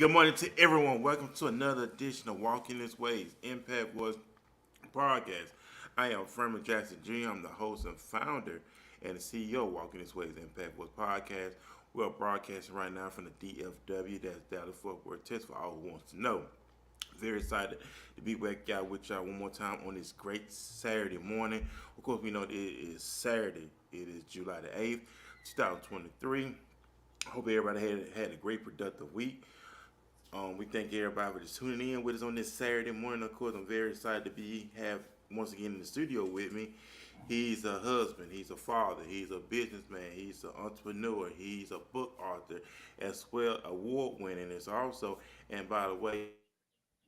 Good morning to everyone. Welcome to another edition of Walking This Ways Impact Voice Podcast. I am Furman Jackson Jr. I'm the host and founder and the CEO of Walking This Ways Impact Voice Podcast. We're broadcasting right now from the DFW, that's Dallas Fort Worth, Texas, for all who wants to know. Very excited to be back out with y'all one more time on this great Saturday morning. Of course, we know it is Saturday. It is July the 8th, 2023. Hope everybody had a great productive week. We thank everybody for just tuning in with us on this Saturday morning. Of course, I'm very excited to have once again in the studio with me. He's a husband, he's a father, he's a businessman, he's an entrepreneur, he's a book author, as well award winning. Is also, and by the way,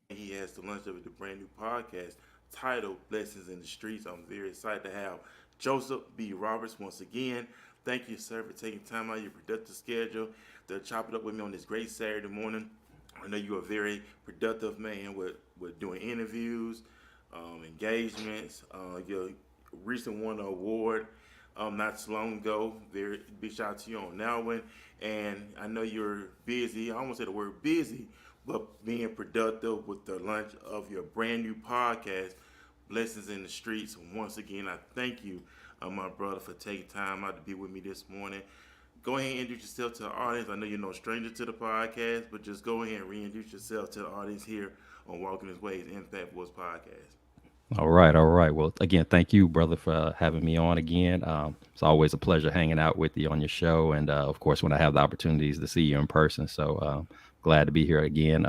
he has the lunch of the brand new podcast titled Blessings in the Streets. I'm very excited to have Joseph B. Roberts once again. Thank you, sir, for taking time out of your productive schedule to chop it up with me on this great Saturday morning. I know you're a very productive man with doing interviews, engagements. You recent won an award not so long ago. Very big shout out to you on that one. And I know you're busy. I almost said the word busy, but being productive with the launch of your brand new podcast, Blessings in the Streets. Once again, I thank you, my brother, for taking time out to be with me this morning. Go ahead and introduce yourself to the audience. I know you're no stranger to the podcast, but just go ahead and reintroduce yourself to the audience here on Walking His Ways Impact Voice Podcast. All right, all right. Well, again, thank you, brother, for having me on again. It's always a pleasure hanging out with you on your show, and of course, when I have the opportunities to see you in person. So glad to be here again.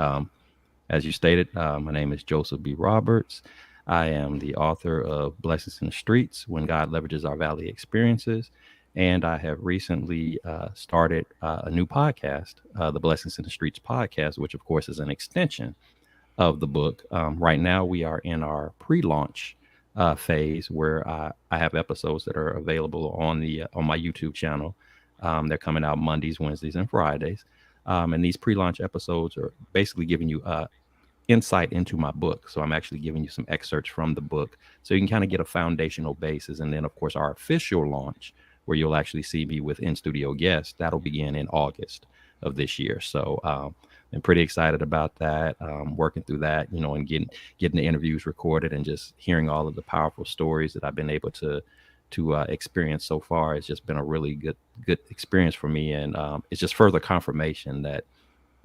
As you stated, my name is Joseph B. Roberts. I am the author of Blessings in the Streets: When God Leverages Our Valley Experiences, and I have recently started a new podcast, the Blessings in the Streets podcast, which of course is an extension of the book. Right now, we are in our pre-launch phase, where I have episodes that are available on my YouTube channel. They're coming out Mondays, Wednesdays, and Fridays. And these pre-launch episodes are basically giving you insight into my book. So I'm actually giving you some excerpts from the book, so you can kind of get a foundational basis. And then, of course, our official launch, where you'll actually see me with in-studio guests, that'll begin in August of this year. So I'm pretty excited about that. Working through that, and getting the interviews recorded and just hearing all of the powerful stories that I've been able to experience so far. It's just been a really good experience for me, and it's just further confirmation that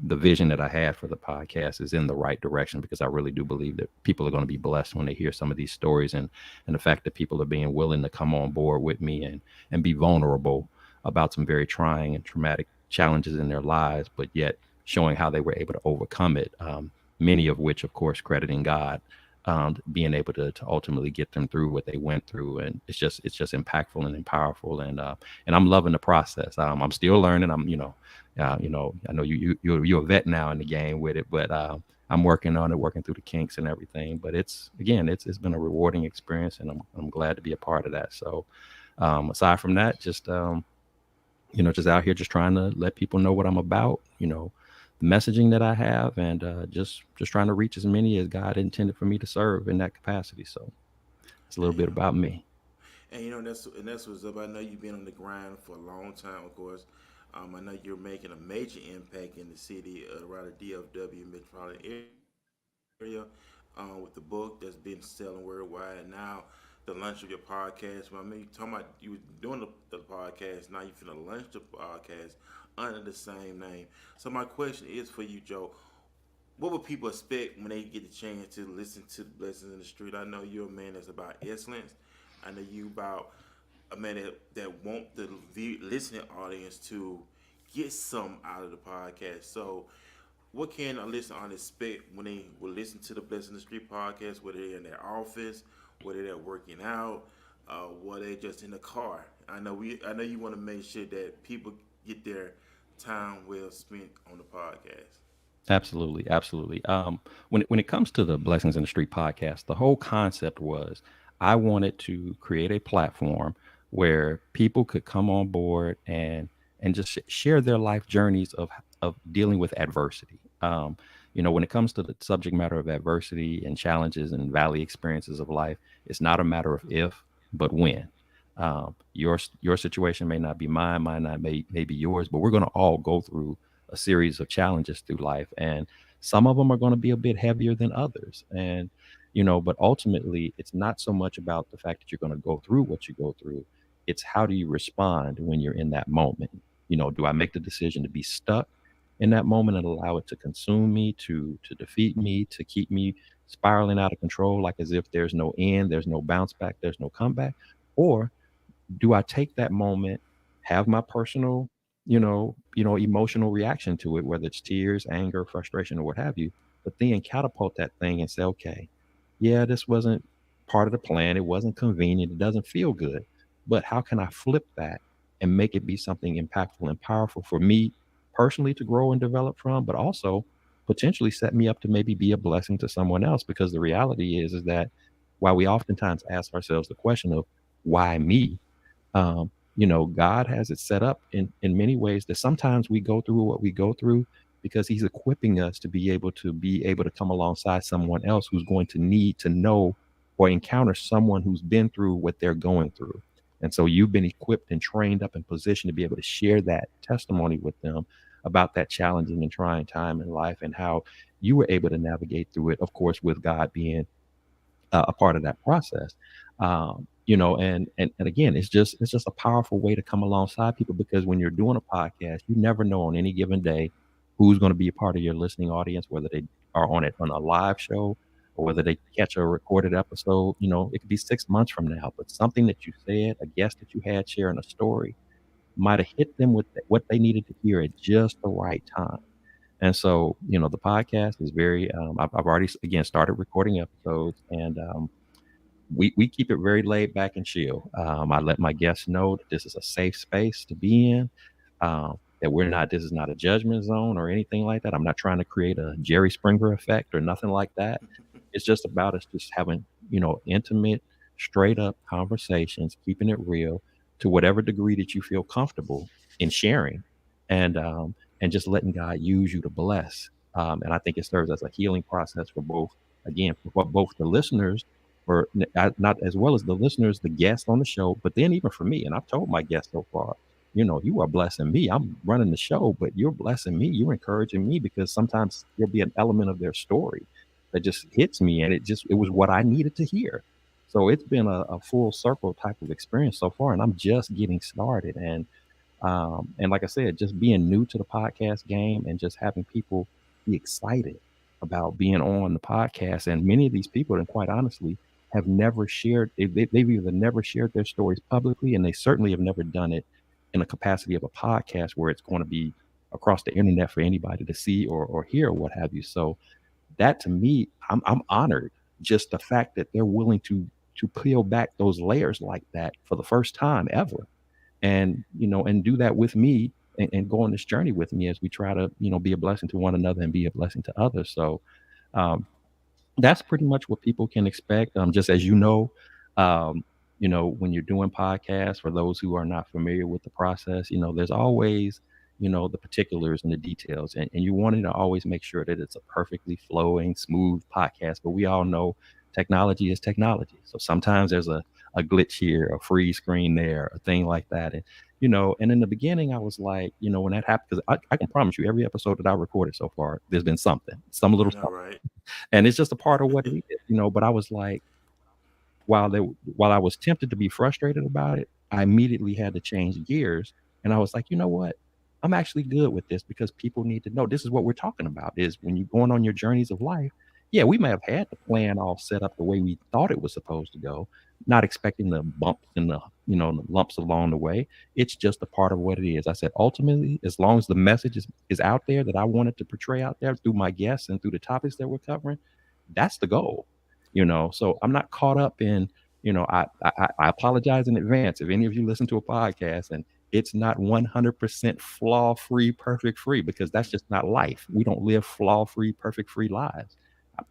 the vision that I had for the podcast is in the right direction, because I really do believe that people are going to be blessed when they hear some of these stories, and the fact that people are being willing to come on board with me and be vulnerable about some very trying and traumatic challenges in their lives, but yet showing how they were able to overcome it. Many of which, of course, crediting God, being able to ultimately get them through what they went through, and it's just impactful and powerful, and I'm loving the process. I'm still learning. I know you're a vet now in the game with it, but I'm working on it, working through the kinks and everything. But it's been a rewarding experience, and I'm glad to be a part of that. So aside from that, just just out here, just trying to let people know what I'm about, the messaging that I have, and just trying to reach as many as God intended for me to serve in that capacity. So it's a little And bit about me. that's what's up. I know you've been on the grind for a long time, of course. I know you're making a major impact in the city around the DFW metropolitan area with the book that's been selling worldwide. And now the launch of your podcast. Well, I mean, you talking about you were doing the podcast. Now you're finna launch the podcast under the same name. So my question is for you, Joe. What would people expect when they get the chance to listen to Blessings in the Street? I know you're a man that's about excellence. I know you about a man that want the listening audience to get some out of the podcast. So what can a listener expect when they will listen to the Blessings in the Street podcast, whether they're in their office, whether they're working out, whether they're just in the car? I know you want to make sure that people get their time well spent on the podcast. Absolutely, absolutely. When it comes to the Blessings in the Street podcast, the whole concept was I wanted to create a platform where people could come on board and just share their life journeys of dealing with adversity. When it comes to the subject matter of adversity and challenges and valley experiences of life, it's not a matter of if, but when. Your situation may not be mine, may not may be yours, but we're going to all go through a series of challenges through life, and some of them are going to be a bit heavier than others. And but ultimately, it's not so much about the fact that you're going to go through what you go through. It's how do you respond when you're in that moment. Do I make the decision to be stuck in that moment and allow it to consume me, to defeat me, to keep me spiraling out of control, like as if there's no end, there's no bounce back, there's no comeback? Or do I take that moment, have my personal, emotional reaction to it, whether it's tears, anger, frustration, or what have you, but then catapult that thing and say, okay, yeah, this wasn't part of the plan. It wasn't convenient. It doesn't feel good. But how can I flip that and make it be something impactful and powerful for me personally to grow and develop from, but also potentially set me up to maybe be a blessing to someone else? Because the reality is that while we oftentimes ask ourselves the question of why me, God has it set up in many ways that sometimes we go through what we go through because he's equipping us to be able to come alongside someone else who's going to need to know or encounter someone who's been through what they're going through. And so you've been equipped and trained up and positioned to be able to share that testimony with them about that challenging and trying time in life and how you were able to navigate through it, of course, with God being a part of that process. And again, it's just a powerful way to come alongside people, because when you're doing a podcast, you never know on any given day who's going to be a part of your listening audience, whether they are on it on a live show or whether they catch a recorded episode. It could be 6 months from now, but something that you said, a guest that you had sharing a story, might have hit them with what they needed to hear at just the right time. And so, the podcast is very, I've already, again, started recording episodes, and we keep it very laid back and chill. I let my guests know that this is a safe space to be in, that this is not a judgment zone or anything like that. I'm not trying to create a Jerry Springer effect or nothing like that. It's just about us just having, intimate, straight up conversations, keeping it real to whatever degree that you feel comfortable in sharing, and just letting God use you to bless. And I think it serves as a healing process for both, again, for both the listeners, or not as well as the listeners, the guests on the show, but then even for me. And I've told my guests so far, you are blessing me. I'm running the show, but you're blessing me. You're encouraging me, because sometimes there'll be an element of their story that just hits me, and it was what I needed to hear. So it's been a full circle type of experience so far, and I'm just getting started. And like I said, just being new to the podcast game and just having people be excited about being on the podcast. And many of these people, and quite honestly, have never shared, they've either never shared their stories publicly, and they certainly have never done it in a capacity of a podcast where it's going to be across the internet for anybody to see or hear or what have you. So that, to me, I'm honored, just the fact that they're willing to peel back those layers like that for the first time ever, and do that with me, and go on this journey with me as we try to be a blessing to one another and be a blessing to others. So um, that's pretty much what people can expect. Just as when you're doing podcasts, for those who are not familiar with the process, there's always the particulars and the details, and you wanting to always make sure that it's a perfectly flowing, smooth podcast. But we all know technology is technology, so sometimes there's a glitch here, a freeze screen there, a thing like that. And in the beginning, I was like, when that happened, because I can promise you, every episode that I recorded so far, there's been some little All something, right. and it's just a part of what it is. But I was like, while I was tempted to be frustrated about it, I immediately had to change gears, and I was like, you know what? I'm actually good with this, because people need to know this is what we're talking about. Is when you're going on your journeys of life, yeah, we may have had the plan all set up the way we thought it was supposed to go, not expecting the bumps and the lumps along the way. It's just a part of what it is. I said, ultimately, as long as the message is out there that I wanted to portray out there through my guests and through the topics that we're covering, that's the goal. So I'm not caught up in, I apologize in advance if any of you listen to a podcast and it's not 100% flaw free, perfect free, because that's just not life. We don't live flaw free, perfect free lives.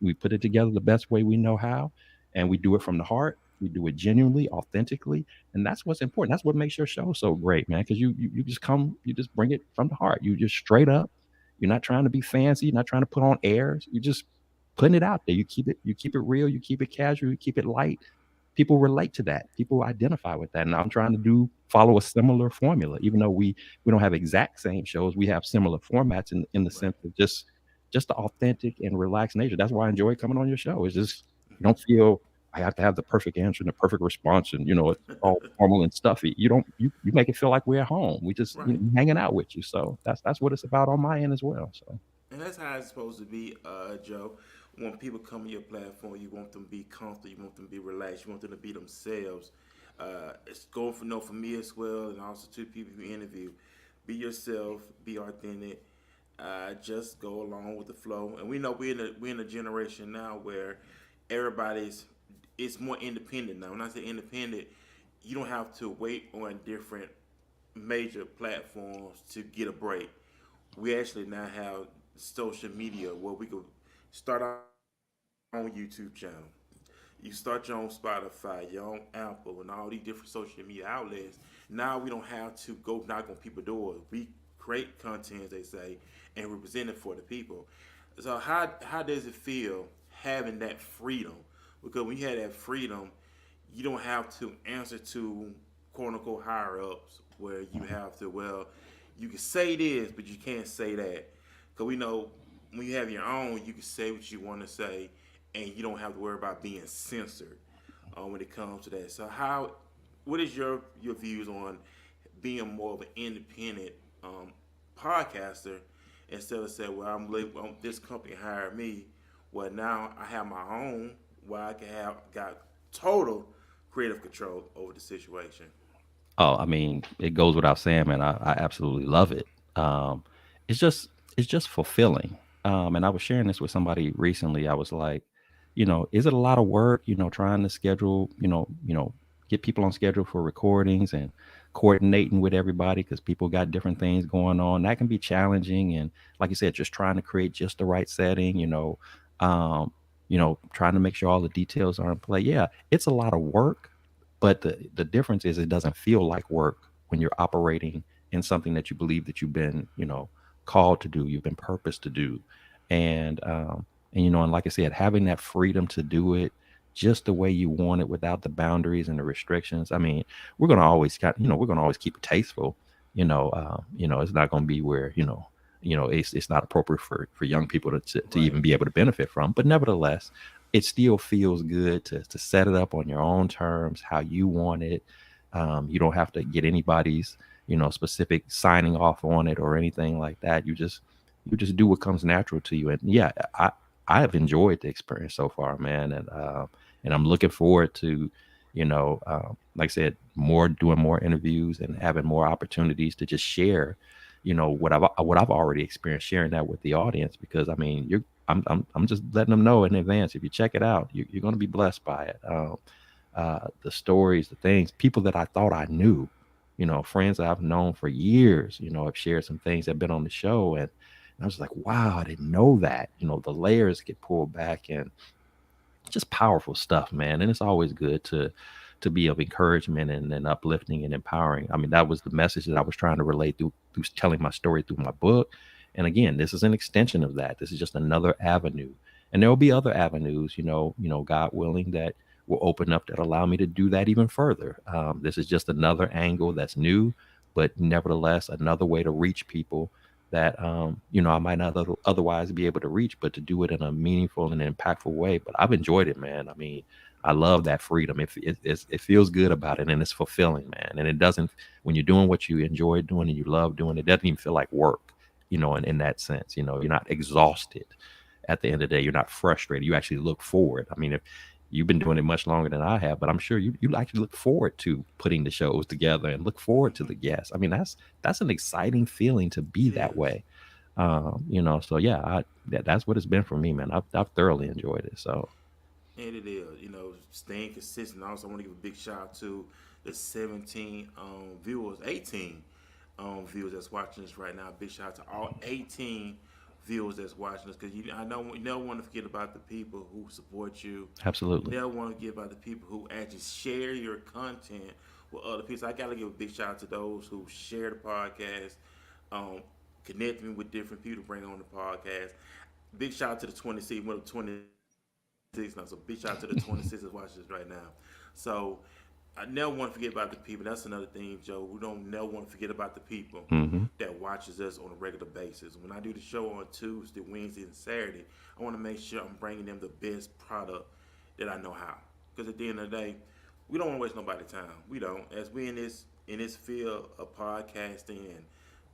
We put it together the best way we know how, and we do it from the heart. We do it genuinely, authentically, and that's what's important. That's what makes your show so great, man. Because you just bring it from the heart. You just straight up. You're not trying to be fancy. You're not trying to put on airs. You just putting it out there. You keep it real. You keep it casual. You keep it light, people relate to that. People identify with that. And I'm trying to follow a similar formula, even though we don't have exact same shows. We have similar formats in the Right. sense of just the authentic and relaxed nature. That's why I enjoy coming on your show. It's just you don't feel I have to have the perfect answer and the perfect response, and it's all formal and stuffy. You don't you make it feel like we're at home. We just Right. hanging out with you. So that's what it's about on my end as well. So And that's how it's supposed to be, Joe. When people come to your platform, you want them to be comfortable, you want them to be relaxed, you want them to be themselves. It's going for for me as well, and also to people you interview. Be yourself, be authentic. Just go along with the flow. And we know we're in a generation now where everybody's it's more independent now. When I say independent, you don't have to wait on different major platforms to get a break. We actually now have social media where we could start our own YouTube channel. You start your own Spotify, your own Apple, and all these different social media outlets. Now we don't have to go knock on people's doors. We create content, as they say, and we present it for the people. So how does it feel having that freedom? Because when you have that freedom, you don't have to answer to quote unquote higher ups where you have to, well, you can say this but you can't say that, because we know when you have your own, you can say what you want to say and you don't have to worry about being censored when it comes to that. So what is your views on being more of an independent podcaster instead of saying, well, this company hired me, well, now I have my own where I can have got total creative control over the situation. oh, I mean, it goes without saying, man. I absolutely love it. Um, it's just it's just fulfilling. And I was sharing this with somebody recently. I was like, is it a lot of work? Trying to schedule, get people on schedule for recordings and coordinating with everybody because people got different things going on. That can be challenging. And like you said, just trying to create just the right setting. Um, trying to make sure all the details are in play. Yeah, it's a lot of work, but the difference is it doesn't feel like work when you're operating in something that you believe that you've been, called to do, you've been purposed to do. And like I said, having that freedom to do it just the way you want it without the boundaries and the restrictions. I mean, we're gonna always keep it tasteful. It's not gonna be where, it's not appropriate for young people to Right. even be able to benefit from. But nevertheless, it still feels good to set it up on your own terms, how you want it. You don't have to get anybody's, specific signing off on it or anything like that. You just do what comes natural to you. And yeah, I have enjoyed the experience so far, man. And I'm looking forward to, like I said, doing more interviews and having more opportunities to just share, what I've already experienced, sharing that with the audience. Because I mean, I'm just letting them know in advance. If you check it out, you're going to be blessed by it. The stories, the things, people that I thought I knew, friends that I've known for years, have shared some things that have been on the show. And I was like, wow, I didn't know that. The layers get pulled back, and just powerful stuff, man. And it's always good to be of encouragement and uplifting and empowering. I mean, that was the message that I was trying to relate through telling my story through my book. And again, this is an extension of that. This is just another avenue. And there will be other avenues, God willing, that will open up that allow me to do that even further. This is just another angle that's new, but nevertheless another way to reach people that I might not otherwise be able to reach, but to do it in a meaningful and impactful way. But I've enjoyed it, man. I mean, I love that freedom. It feels good about it, and it's fulfilling, man. And it doesn't, when you're doing what you enjoy doing and you love doing, it doesn't even feel like work, in that sense. You're not exhausted at the end of the day. You're not frustrated. You actually look forward. I mean, if you've been doing it much longer than I have, but I'm sure you actually look forward to putting the shows together and look forward to the guests. I mean, that's an exciting feeling to be It that is. way. So yeah, that's what it's been for me, man. I've thoroughly enjoyed it. So And it is, staying consistent. Also, I want to give a big shout out to the 17 viewers, 18 viewers that's watching us right now. Big shout out to all 18 viewers that's watching us, because I know you never want to forget about the people who support you. You absolutely. never want to forget about the people who actually share your content with other people. So I got to give a big shout out to those who share the podcast, um, connect me with different people to bring on the podcast. Big shout out to the 26, well, 26 now. So big shout out to the 26 that's watching this right now. So I never want to forget about the people. That's another thing, Joe. We don't never want to forget about the people Hmm. that watches us on a regular basis. When I do the show on Tuesday, Wednesday, and Saturday, I want to make sure I'm bringing them the best product that I know how. Because at the end of the day, we don't want to waste nobody's time. We don't. As we in this field of podcasting and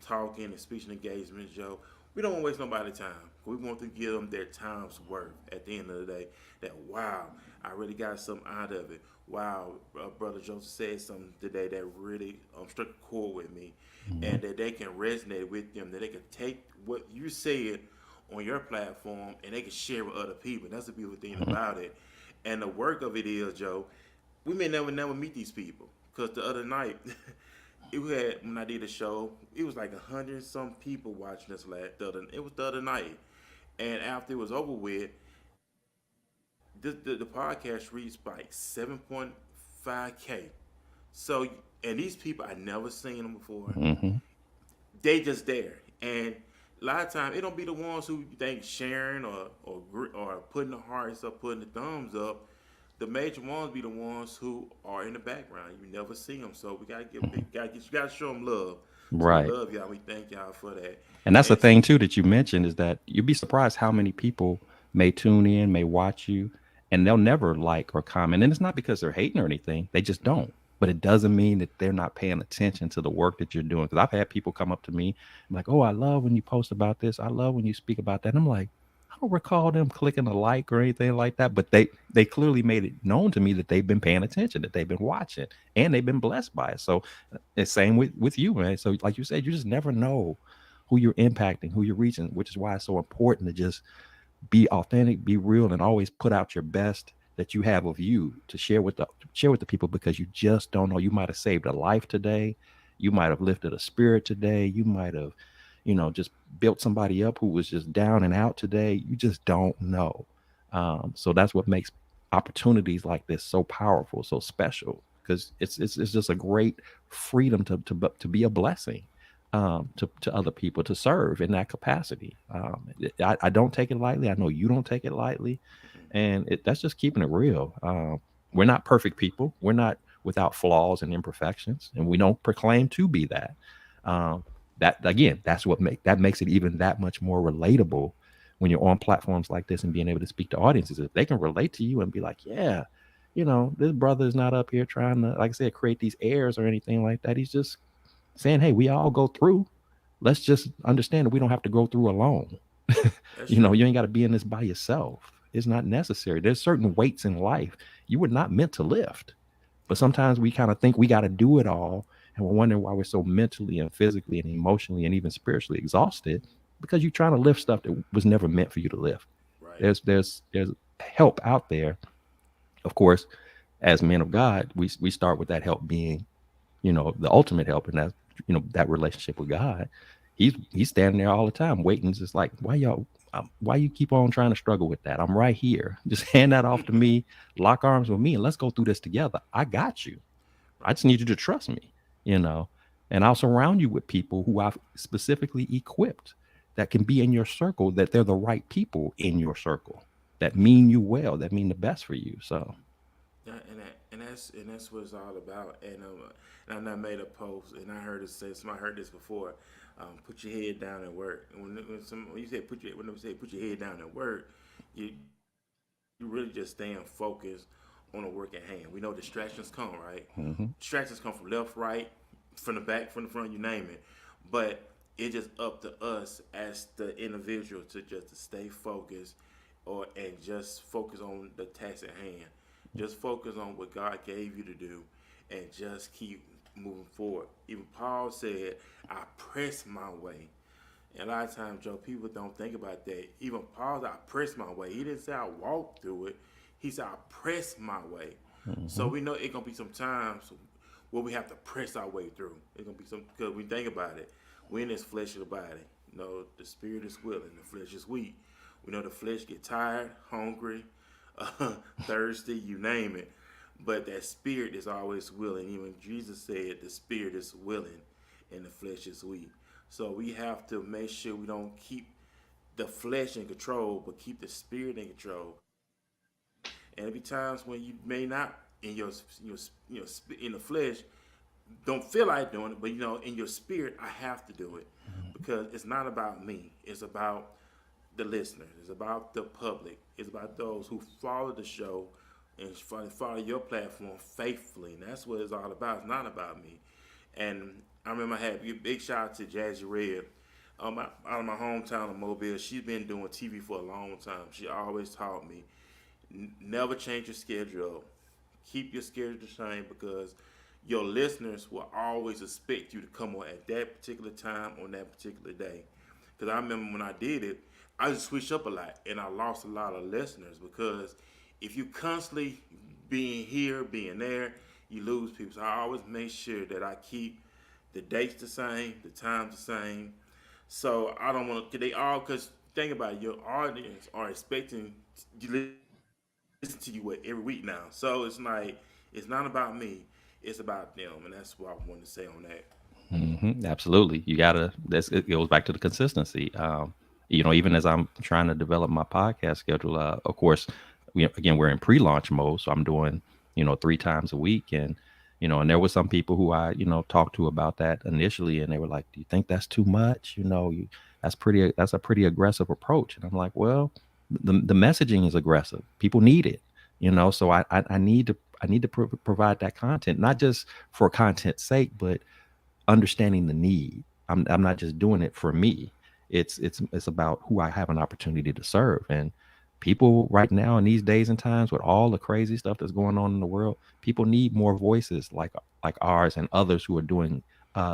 talking and speech and engagement, Joe, we don't want to waste nobody's time. We want to give them their time's worth at the end of the day. That, wow, I really got something out of it. Wow, Brother Joseph said something today that really struck a chord with me, and that they can resonate with them. That they can take what you said on your platform and they can share with other people. That's the beautiful thing about it. And the work of it is, Joe, we may never meet these people. Because the other night, when I did a show, it was like 100 and some people watching us it was the other night. And after it was over with, the podcast reached like 7.5K. So, and these people, I never seen them before. Hmm. They just there. And a lot of times, it don't be the ones who you think sharing or putting the hearts up, putting the thumbs up. The major ones be the ones who are in the background. You never see them, so we gotta show them love. So we Right. love y'all. We thank y'all for that. And that's the And thing too that you mentioned is that you'd be surprised how many people may tune in, may watch you, and they'll never like or comment. And it's not because they're hating or anything; they just don't. But it doesn't mean that they're not paying attention to the work that you're doing. Because I've had people come up to me like, "Oh, I love when you post about this. I love when you speak about that." And I'm like, I don't recall them clicking a like or anything like that. But they clearly made it known to me that they've been paying attention, that they've been watching, and they've been blessed by it. So it's same with you, man. So like you said, you just never know who you're impacting, who you're reaching, which is why it's so important to just be authentic, be real, and always put out your best that you have of you to share with the people because you just don't know. You might have saved a life today, you might have lifted a spirit today, you might have, just built somebody up who was just down and out today. You just don't know. So that's what makes opportunities like this so powerful, so special because it's just a great freedom to be a blessing to other people to serve in that capacity. I don't take it lightly. I know you don't take it lightly, and that's just keeping it real. We're not perfect people. We're not without flaws and imperfections, and we don't proclaim to be that. Um, that again, that makes it even that much more relatable when you're on platforms like this and being able to speak to audiences. If they can relate to you and be like, yeah, this brother is not up here trying to, like I said, create these airs or anything like that. He's just saying, hey, we all go through. Let's just understand that we don't have to go through alone. that's true. You ain't got to be in this by yourself. It's not necessary. There's certain weights in life you were not meant to lift. But sometimes we kind of think we got to do it all. And we're wondering why we're so mentally and physically and emotionally and even spiritually exhausted because you're trying to lift stuff that was never meant for you to lift. Right. There's help out there. Of course, as men of God, we start with that help being the ultimate help, and that's that relationship with God. He's standing there all the time waiting, just like, why you keep on trying to struggle with that? I'm right here. Just hand that off to me, lock arms with me, and let's go through this together. I got you. I Right. just need you to trust me, you know. And I'll surround you with people who I've specifically equipped that can be in your circle, that they're the right people in your circle, that mean you well, that mean the best for you. So Yeah, and that's what it's all about. And I made a post, and I heard it say, somebody heard this before. Put your head down and work. And when you say when they say put your head down and work, you you really just staying focused on the work at hand. We know distractions come, right? mhm. Distractions come from left, right, from the back, from the front, you name it. But it's just up to us as the individual to stay focused and just focus on the task at hand. Just focus on what God gave you to do and just keep moving forward. Even Paul said, I press my way. And a lot of times, Joe, people don't think about that. Even Paul said, I press my way. He didn't say I walked through it. He said, I press my way. So Mhm. we know it's going to be some times where we have to press our way through. It's going to be some, because we think about it. We're in this flesh of the body. The spirit is willing, the flesh is weak. We know the flesh get tired, hungry, thirsty, you name it. But that spirit is always willing. Even Jesus said the spirit is willing and the flesh is weak. So we have to make sure we don't keep the flesh in control, but keep the spirit in control. And there'll be times when you may not in in the flesh don't feel like doing it, but in your spirit, I have to do it because it's not about me. It's about the listeners. It's about the public. It's about those who follow the show and follow your platform faithfully. And that's what it's all about. It's not about me. And I remember I had a big shout out to Jazzy Red. Out of my hometown of Mobile, she's been doing TV for a long time. She always taught me, never change your schedule. Keep your schedule the same because your listeners will always expect you to come on at that particular time on that particular day. Because I remember when I did it, I just switched up a lot and I lost a lot of listeners because if you constantly being here, being there, you lose people. So I always make sure that I keep the dates the same, the times the same. So I don't want to, because think about it, your audience are expecting you to listen to you every week now. So it's like, it's not about me, it's about them. And that's what I wanted to say on that. Absolutely. You gotta. It goes back to the consistency. Even as I'm trying to develop my podcast schedule, of course, again we're in pre-launch mode, so I'm doing 3 times a week, and there were some people who I talked to about that initially, and they were like, "Do you think that's too much? That's a pretty aggressive approach." And I'm like, "Well, the messaging is aggressive. People need it, So I need to provide that content, not just for content's sake, but understanding the need. I'm not just doing it for me. It's about who I have an opportunity to serve. And people right now in these days and times with all the crazy stuff that's going on in the world, people need more voices like ours and others who are doing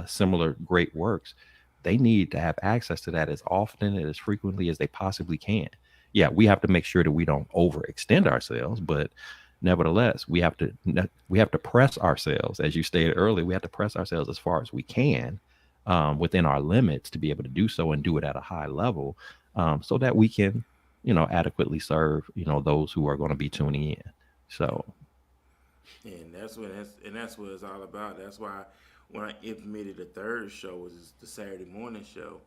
similar great works. They need to have access to that as often and as frequently as they possibly can. Yeah, we have to make sure that we don't overextend ourselves, but nevertheless, we have to press ourselves, as you stated earlier. We have to press ourselves as far as we can within our limits to be able to do so and do it at a high level, so that we can, adequately serve, those who are going to be tuning in. So, And that's what it's all about. That's why when I implemented the third show was the Saturday morning show,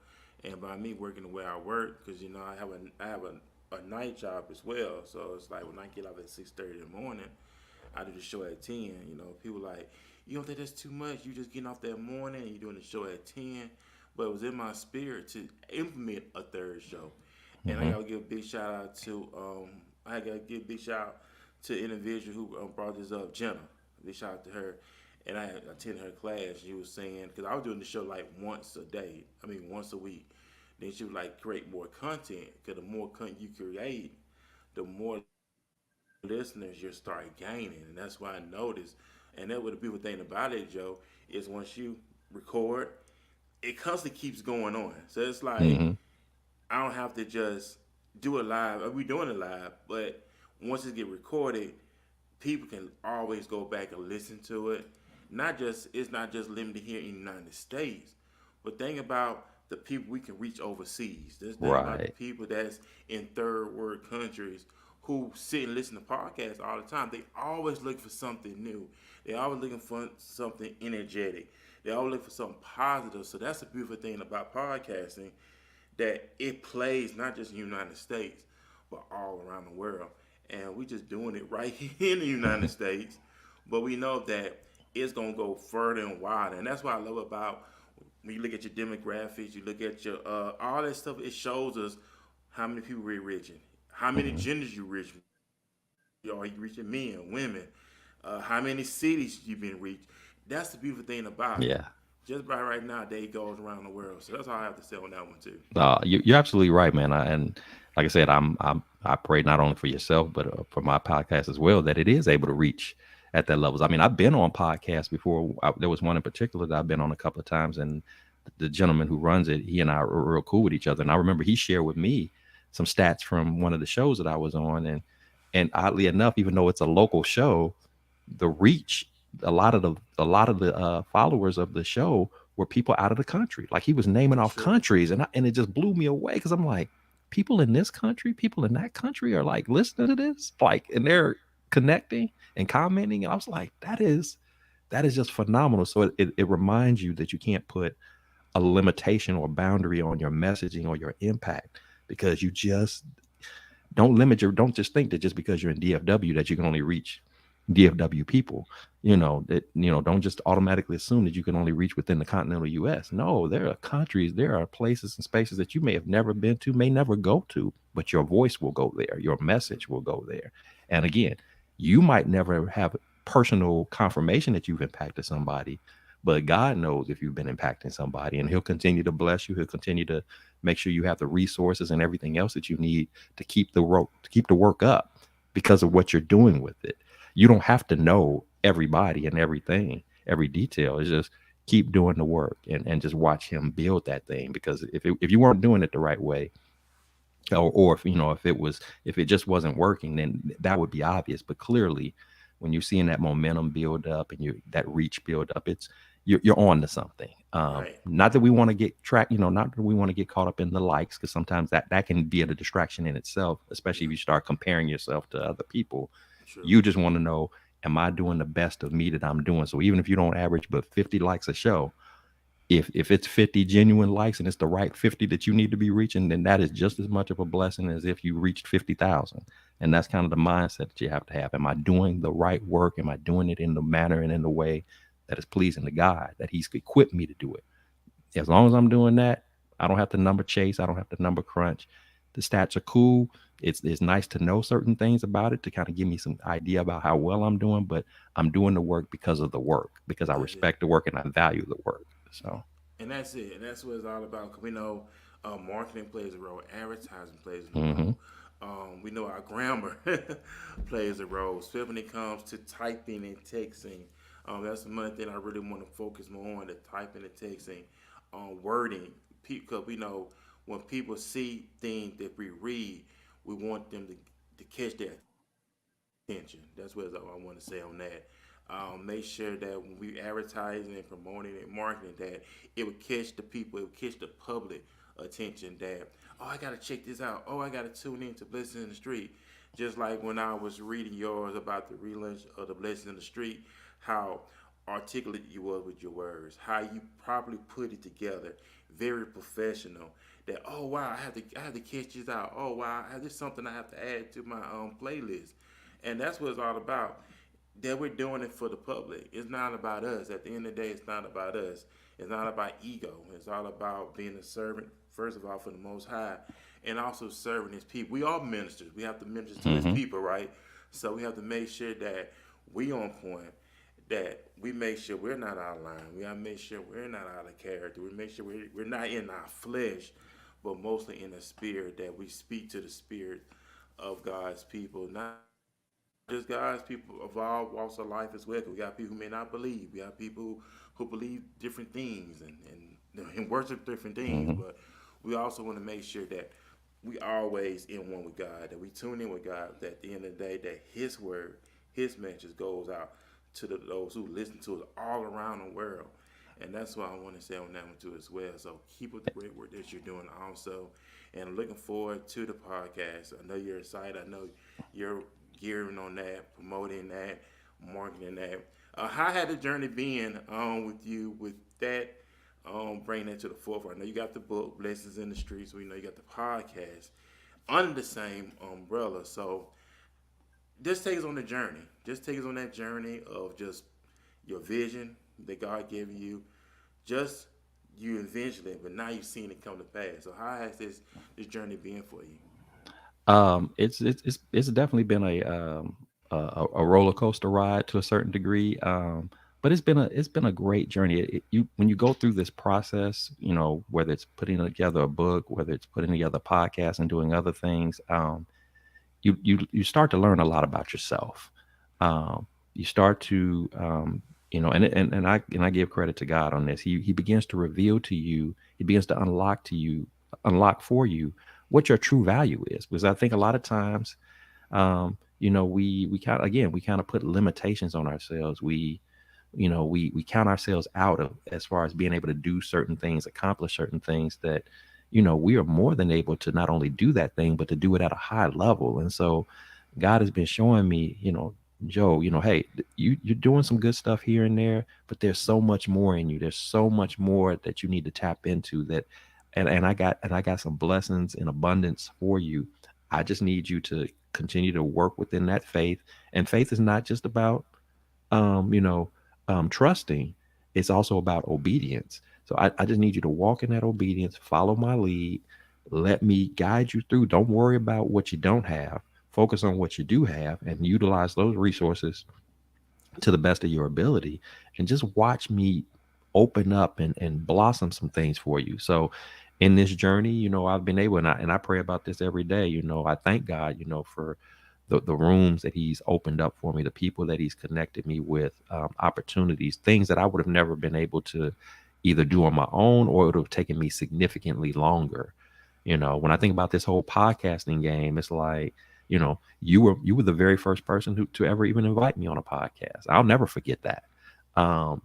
and by me working the way I work, because I have a night job as well. So it's like when I get off at 6:30 in the morning, I do the show at 10. People like, you don't think that's too much? You just getting off that morning and you doing the show at 10. But it was in my spirit to implement a third show, and I gotta give a big shout out to the individual who brought this up, Jenna. Big shout out to her. And I attended her class. She was saying, because I was doing the show like once a week. Then she would like create more content. Because the more content you create, the more listeners you'll start gaining. And that's why I noticed. And that's what the beautiful thing about it, Joe, is once you record, it constantly keeps going on. So it's like hmm I don't have to just do it live. We're doing it live, but once it get recorded, people can always go back and listen to it. It's not just limited here in the United States, but think about the people we can reach overseas. There's think about the right. people that's in third world countries who sit and listen to podcasts all the time. They always look for something new. They always looking for something energetic. They always look for something positive. So that's the beautiful thing about podcasting, that it plays not just in the United States, but all around the world. And we just doing it right here in the United States. But we know that it's gonna go further and wider. And that's what I love about when you look at your demographics, you look at your all that stuff, it shows us how many people we're reaching, how many hmm genders you reach. Are you reaching men, women? How many cities you've been reached? That's the beautiful thing about it. Yeah. Just by right now, they goes around the world. So that's all I have to say on that one too. You're absolutely right, man. And like I said, I pray not only for yourself, but for my podcast as well, that it is able to reach at that levels. I mean, I've been on podcasts before. There was one in particular that I've been on a couple of times, and the gentleman who runs it, he and I were real cool with each other. And I remember he shared with me some stats from one of the shows that I was on, and oddly enough, even though it's a local show, the reach, a lot of the followers of the show were people out of the country. Like he was naming For off sure. countries, and it just blew me away because I'm like, people in this country, people in that country are like listening to this, like, and they're connecting and commenting. And I was like, that is just phenomenal. So it reminds you that you can't put a limitation or boundary on your messaging or your impact, because you just don't just think that just because you're in DFW that you can only reach DFW people. Don't just automatically assume that you can only reach within the continental US. No, there are countries, there are places and spaces that you may have never been to, may never go to, but your voice will go there, your message will go there. And again, you might never have personal confirmation that you've impacted somebody, but God knows if you've been impacting somebody, and He'll continue to bless you. He'll continue to make sure you have the resources and everything else that you need to keep the work up because of what you're doing with it. You don't have to know everybody and everything, every detail. It's just keep doing the work and just watch Him build that thing. Because if you weren't doing it the right way, or if it just wasn't working, then that would be obvious. But clearly, when you're seeing that momentum build up and that reach build up, you're on to something. Right. Not that we want to get not that we want to get caught up in the likes, because sometimes that can be a distraction in itself, especially if you start comparing yourself to other people. True. You just want to know, am I doing the best of me that I'm doing? So even if you don't average but 50 likes a show, if it's 50 genuine likes and it's the right 50 that you need to be reaching, then that is just as much of a blessing as if you reached 50,000. And that's kind of the mindset that you have to have. Am I doing the right work? Am I doing it in the manner and in the way that is pleasing to God, that He's equipped me to do it? As long as I'm doing that, I don't have to number chase. I don't have to number crunch. The stats are cool. It's nice to know certain things about it to kind of give me some idea about how well I'm doing, but I'm doing the work because of the work, because I That's it. respect the work and I value the work. So. And that's it. And that's what it's all about. 'Cause we know marketing plays a role, advertising plays a Mm-hmm. role. We know our grammar plays a role, especially when it comes to typing and texting. That's another thing I really want to focus more on: the typing and texting, wording. Because we know when people see things that we read, we want them to catch their attention. That's what I want to say on that. Make sure that when we advertising and promoting and marketing, that it would catch the people, it would catch the public attention. That, oh, I gotta check this out. Oh, I gotta tune in to Blessings in the Street. Just like when I was reading yours about the relaunch of the Blessings in the Street, how articulate you were with your words, how you properly put it together, very professional. That, oh wow, I have to catch this out. Oh wow, this is something I have to add to my playlist, and that's what it's all about. That we're doing it for the public. It's not about us. At the end of the day, it's not about us. It's not about ego. It's all about being a servant, first of all, for the Most High, and also serving His people. We are ministers. We have to minister to His Mm-hmm. people, right? So we have to make sure that we on point, that we make sure we're not out of line. We have to make sure we're not out of character. We make sure we're not in our flesh, but mostly in the spirit, that we speak to the spirit of God's people, not just God's people of all walks of life as well. 'Cause we got people who may not believe. We have people who believe different things and worship different things. Mm-hmm. But we also want to make sure that we always in one with God, that we tune in with God, that at the end of the day, that His word, His message goes out to those who listen to us all around the world. And that's what I want to say on that one too as well. So keep up the great work that you're doing also. And looking forward to the podcast. I know you're excited. I know you're gearing on that, promoting that, marketing that. How had the journey been with you with that, bringing that to the forefront? I know you got the book, Blessings in the Streets. We know you got the podcast under the same umbrella. So just take us on the journey. Just take us on that journey of just your vision that God gave you. Just you eventually, but now you've seen it come to pass. So how has this journey been for you? It's definitely been a roller coaster ride to a certain degree. But it's been a great journey. You when you go through this process, whether it's putting together a book, whether it's putting together a podcast and doing other things, you start to learn a lot about yourself. You start to and I give credit to God on this. He begins to reveal to you. He begins to unlock for you what your true value is. Because I think a lot of times, we kind of put limitations on ourselves. We count ourselves out of as far as being able to do certain things, accomplish certain things that we are more than able to not only do that thing but to do it at a high level. And so God has been showing me, Joe, hey, you're doing some good stuff here and there, but there's so much more in you. There's so much more that you need to tap into, that and I got some blessings in abundance for you. I just need you to continue to work within that faith. And faith is not just about, um, you know, trusting. It's also about obedience. So I just need you to walk in that obedience, follow my lead, let me guide you through. Don't worry about what you don't have. Focus on what you do have and utilize those resources to the best of your ability, and just watch me open up and blossom some things for you. So in this journey, I've been able, and I pray about this every day. I thank God, for the rooms that he's opened up for me, the people that he's connected me with, opportunities, things that I would have never been able to either do on my own, or it would have taken me significantly longer. When I think about this whole podcasting game, it's like, you were the very first person to ever even invite me on a podcast. I'll never forget that. And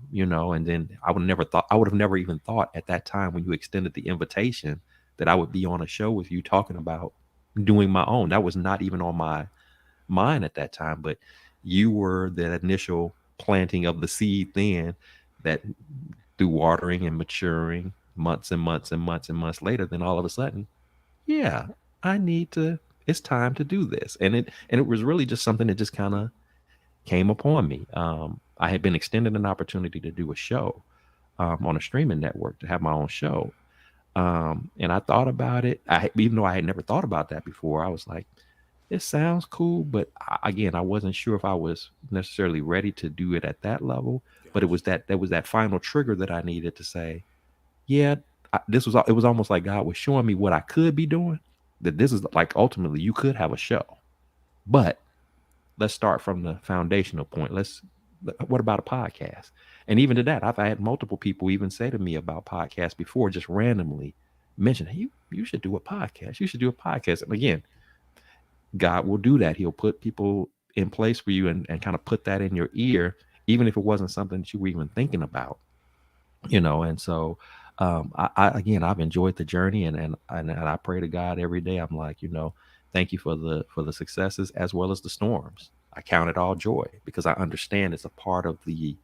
then I would have never even thought at that time when you extended the invitation that I would be on a show with you talking about doing my own. That was not even on my mind at that time, but you were that initial planting of the seed then, that through watering and maturing, months and months and months and months later, then all of a sudden, yeah, I need to, it's time to do this. And it was really just something that just kind of came upon me. I had been extended an opportunity to do a show on a streaming network, to have my own show. And I thought about it. Even though I had never thought about that before, I was like, it sounds cool, but again, I wasn't sure if I was necessarily ready to do it at that level. But it Gotcha. was that final trigger that I needed to say, yeah, it was almost like God was showing me what I could be doing. That this is like, ultimately you could have a show, but let's start from the foundational point. What about a podcast? And even to that, I've had multiple people even say to me about podcasts before, just randomly mention, hey, you should do a podcast. You should do a podcast. And again, God will do that. He'll put people in place for you, and kind of put that in your ear, even if it wasn't something that you were even thinking about. And so, again, I've enjoyed the journey, and I pray to God every day. I'm like, thank you for the successes as well as the storms. I count it all joy, because I understand it's a part of the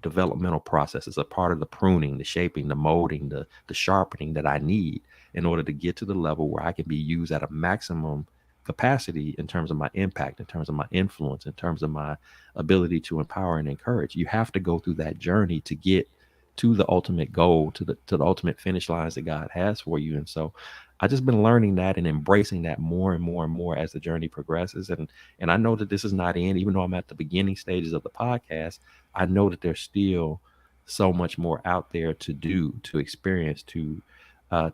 developmental process. It's a part of the pruning, the shaping, the molding, the sharpening that I need in order to get to the level where I can be used at a maximum capacity, in terms of my impact, in terms of my influence, in terms of my ability to empower and encourage. You have to go through that journey to get to the ultimate goal, to the ultimate finish lines that God has for you. And so I just been learning that and embracing that more and more and more as the journey progresses. And I know that this is not in, even though I'm at the beginning stages of the podcast, I know that there's still so much more out there to do, to experience, to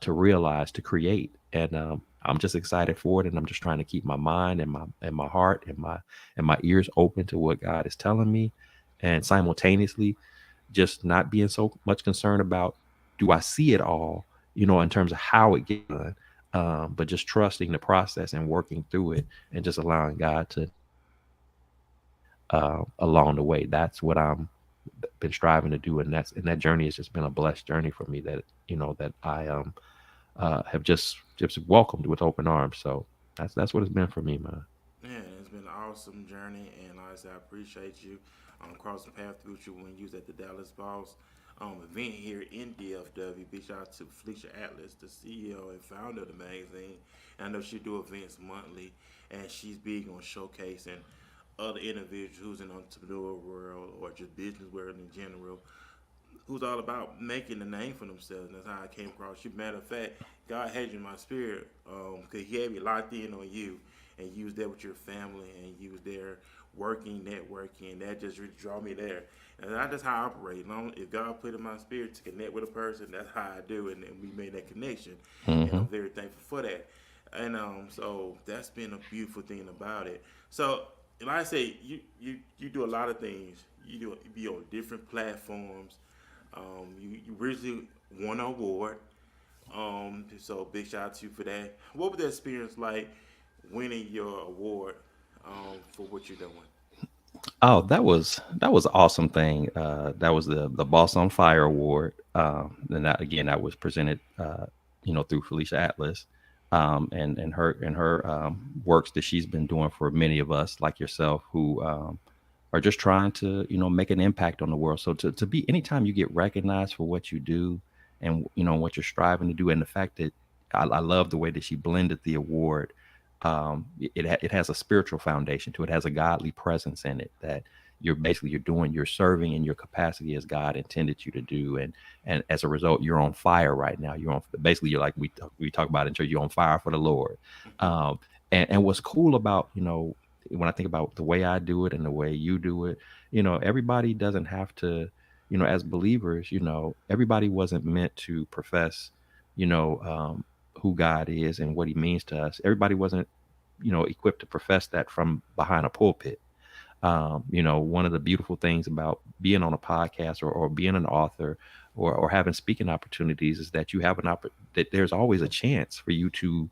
realize, to create. And I'm just excited for it, and I'm just trying to keep my mind and my heart and my ears open to what God is telling me, and simultaneously just not being so much concerned about, do I see it all, in terms of how it gets done, but just trusting the process and working through it, and just allowing God to along the way. That's what I'm been striving to do, and that journey has just been a blessed journey for me, that that I have just welcomed with open arms. So that's what it's been for me, man. Yeah, it's been an awesome journey, and like I said, I appreciate you crossing paths with you when you was at the Dallas Boss event here in DFW. Big shout out to Felicia Atlas, the CEO and founder of the magazine. And I know she do events monthly, and she's big on showcasing other individuals who's in the entrepreneurial world or just business world in general, who's all about making a name for themselves. And that's how I came across you. Matter of fact, God had you in my spirit, because He had me locked in on you, and you was there with your family, and you was there working, networking, and that just really draw me there. And that's just how I operate. If God put in my spirit to connect with a person, that's how I do it, and we made that connection. And Mm-hmm. I'm very thankful for that. And so that's been a beautiful thing about it. So, like I say, you do a lot of things. You be on different platforms. You recently won an award. So big shout out to you for that. What was the experience like winning your award for what you're doing? Oh, that was an awesome thing. That was the Boss on Fire Award. And that, again, that was presented, through Felicia Atlas, and her works that she's been doing for many of us like yourself, who are just trying to, make an impact on the world. So to be, anytime you get recognized for what you do, and what you're striving to do, and the fact that I love the way that she blended the award, it has a spiritual foundation to it. It has a godly presence in it that you're serving in your capacity as God intended you to do, and as a result, you're on fire right now. You're on basically you're like we talk about in church. You're on fire for the Lord. Um, and what's cool about when I think about the way I do it and the way you do it, everybody doesn't have to, as believers, everybody wasn't meant to profess, you know, um, who God is and what He means to us. Everybody wasn't, equipped to profess that from behind a pulpit. One of the beautiful things about being on a podcast or being an author or having speaking opportunities is that you have that there's always a chance for you to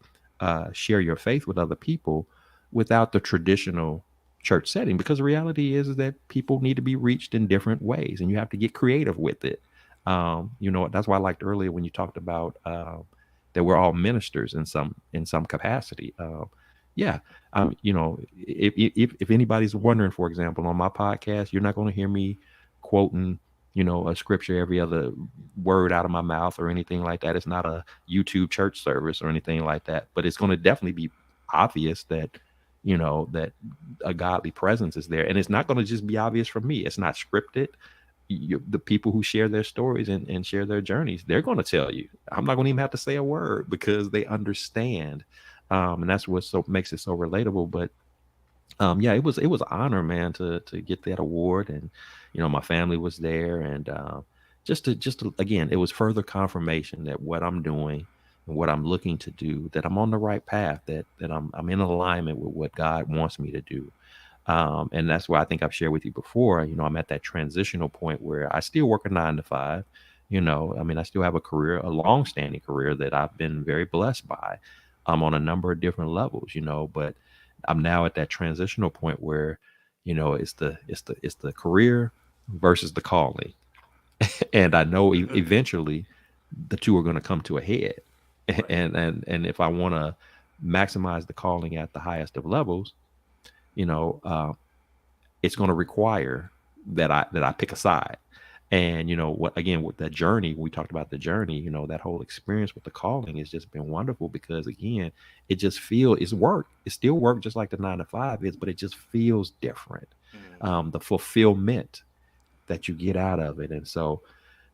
share your faith with other people without the traditional church setting, because the reality is that people need to be reached in different ways and you have to get creative with it. That's why I liked earlier when you talked about that we're all ministers in some capacity. Yeah, if anybody's wondering, for example, on my podcast, you're not going to hear me quoting, a scripture every other word out of my mouth or anything like that. It's not a YouTube church service or anything like that, but it's going to definitely be obvious that, that a godly presence is there. And it's not going to just be obvious from me. It's not scripted. The people who share their stories and share their journeys, they're going to tell you. I'm not going to even have to say a word because they understand. And that's what makes it so relatable. But yeah, it was an honor, man, to get that award, and my family was there, and just to again, it was further confirmation that what I'm doing and what I'm looking to do, that I'm on the right path, that I'm in alignment with what God wants me to do. And that's why I think I've shared with you before. I'm at that transitional point where I still work a 9 to 5. I mean, I still have a career, a long-standing career that I've been very blessed by, on a number of different levels. But I'm now at that transitional point where, it's the career versus the calling, and I know eventually the two are going to come to a head. Right. And if I want to maximize the calling at the highest of levels, you know, uh, it's going to require that I pick a side. And what, again, with that journey, we talked about the journey, that whole experience with the calling has just been wonderful, because again, it's work. It's still work, just like the 9 to 5 is, but it just feels different. Mhm. The fulfillment that you get out of it. And so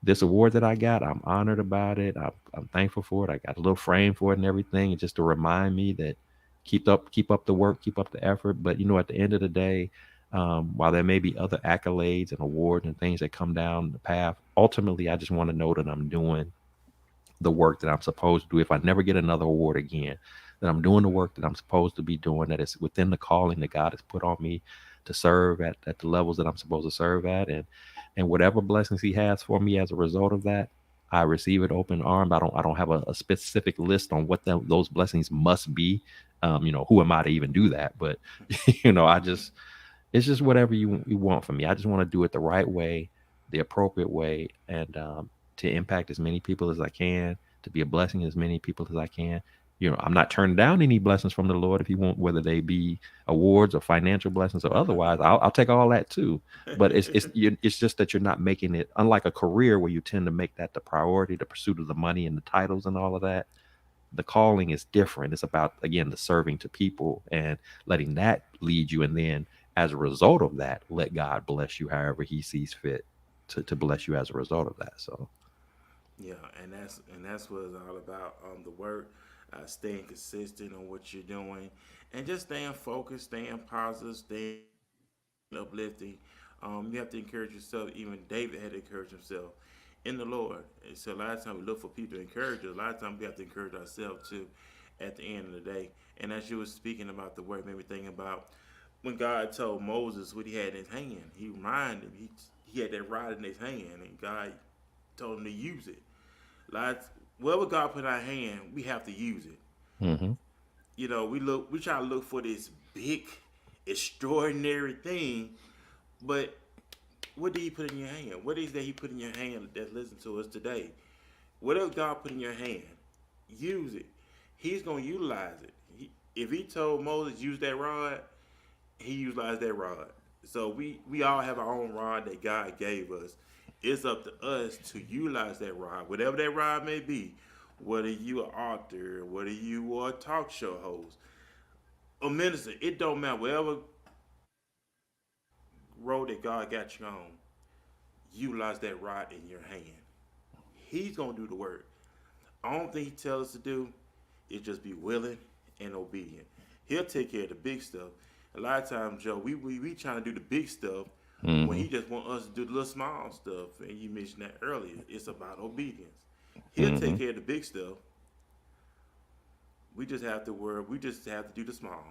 this award that I got, I'm honored about it. I'm thankful for it. I got a little frame for it and everything, and just to remind me that keep up the work, keep up the effort. But at the end of the day, while there may be other accolades and awards and things that come down the path, ultimately I just want to know that I'm doing the work that I'm supposed to do. If I never get another award again, that I'm doing the work that I'm supposed to be doing, that is within the calling that God has put on me to serve at the levels that I'm supposed to serve at, and whatever blessings He has for me as a result of that, I receive it open armed. I don't have a specific list on what those blessings must be. Who am I to even do that? But I just it's just whatever you want from me. I just want to do it the right way, the appropriate way, and to impact as many people as I can, to be a blessing to as many people as I can. I'm not turning down any blessings from the Lord if He want, whether they be awards or financial blessings or otherwise. I'll take all that too. But it's just that you're not making it, unlike a career where you tend to make that the priority, the pursuit of the money and the titles and all of that. The calling is different. It's about, again, the serving to people and letting that lead you, and then as a result of that, let God bless you however He sees fit to bless you as a result of that. So Yeah, and that's what it's all about. The work, staying consistent on what you're doing, and just staying focused, staying positive, staying uplifting. You have to encourage yourself. Even David had to encourage himself in the Lord. And so a lot of times we look for people to encourage us. A lot of times we have to encourage ourselves too. At the end of the day, and as you were speaking about the word, made me think about when God told Moses what he had in his hand. He reminded him he had that rod in his hand, and God told him to use it. Like whatever God put in our hand, we have to use it. hmm We try to look for this big, extraordinary thing, but what did He put in your hand? What is that He put in your hand that listen to us today? Whatever God put in your hand, use it. He's gonna utilize it. If He told Moses use that rod, He utilized that rod. So we all have our own rod that God gave us. It's up to us to utilize that rod, whatever that rod may be. Whether you are an author, whether you are a talk show host, a minister, it don't matter whatever road that God got you on, utilize that rod in your hand. He's gonna do the work. Only thing he tells us to do is just be willing and obedient. He'll take care of the big stuff. A lot of times, Joe, we trying to do the big stuff when he just want us to do the little small stuff. And you mentioned that earlier. It's about obedience. He'll take care of the big stuff. We just have to work. We just have to do the small.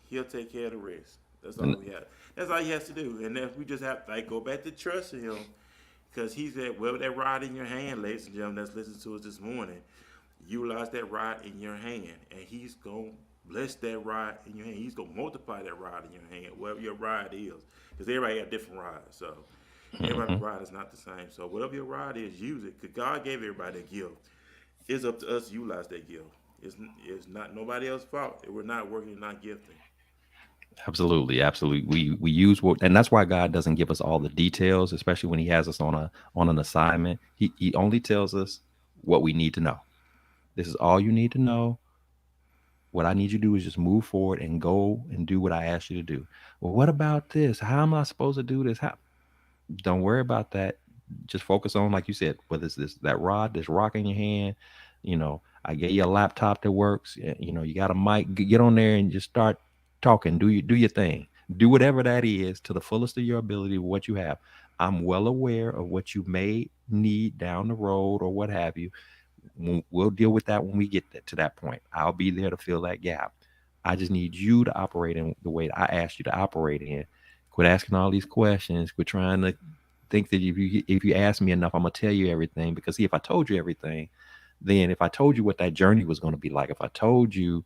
He'll take care of the rest. That's all we have. That's all he has to do. And then we just have to go back to trusting him, because he's that that rod in your hand, ladies and gentlemen, that's listening to us this morning. Utilize that rod in your hand, and he's gonna bless that rod in your hand. He's gonna multiply that rod in your hand, whatever your rod is, because everybody got different rods. So everybody's rod is not the same. So whatever your rod is, use it, because God gave everybody a gift. It's up to us to utilize that gift. It's not nobody else's fault if we're not working and not gifting. Absolutely, absolutely. We use what, and that's why God doesn't give us all the details, especially when He has us on an assignment. He only tells us what we need to know. This is all you need to know. What I need you to do is just move forward and go and do what I asked you to do. Well, what about this? How am I supposed to do this? Don't worry about that. Just focus on, like you said, whether it's that rod, this rock in your hand. I gave you a laptop that works. You got a mic. Get on there and just start talking. Do your thing. Do whatever that is to the fullest of your ability with what you have. I'm well aware of what you may need down the road or what have you. We'll deal with that when we get to that point. I'll be there to fill that gap. I just need you to operate in the way that I asked you to operate in. Quit asking all these questions. Quit trying to think that if you ask me enough, I'm gonna tell you everything. Because see, if I told you everything, then if I told you what that journey was going to be like, if I told you,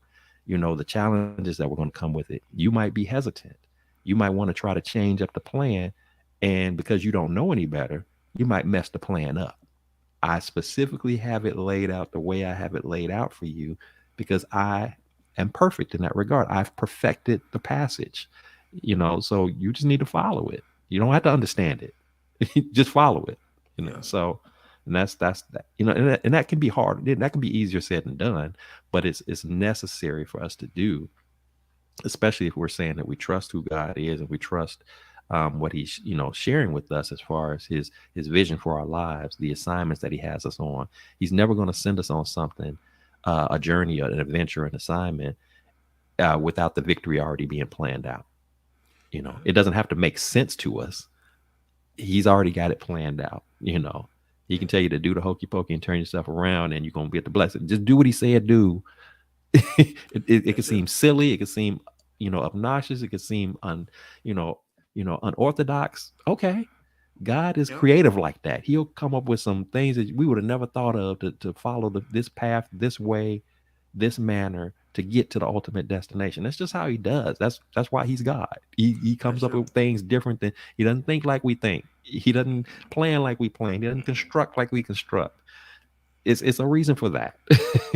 the challenges that were going to come with it, you might be hesitant. You might want to try to change up the plan. And because you don't know any better, you might mess the plan up. I specifically have it laid out the way I have it laid out for you, because I am perfect in that regard. I've perfected the passage, so you just need to follow it. You don't have to understand it. Just follow it, Yeah. So, and that's that, and that can be hard. That can be easier said than done, but it's necessary for us to do, especially if we're saying that we trust who God is and we trust what He's sharing with us as far as his vision for our lives, the assignments that He has us on. He's never going to send us on something, a journey, an adventure, an assignment, without the victory already being planned out. It doesn't have to make sense to us. He's already got it planned out. He can tell you to do the hokey pokey and turn yourself around, and you're gonna get the blessing. Just do what He said do. It could seem silly. It could seem, obnoxious. It could seem unorthodox. Okay, God is creative like that. He'll come up with some things that we would have never thought of to follow this path, this way, this manner to get to the ultimate destination. That's just how He does. That's why He's God. He comes up with things different than He doesn't think like we think. He doesn't plan like we plan. He doesn't construct like we construct. It's a reason for that.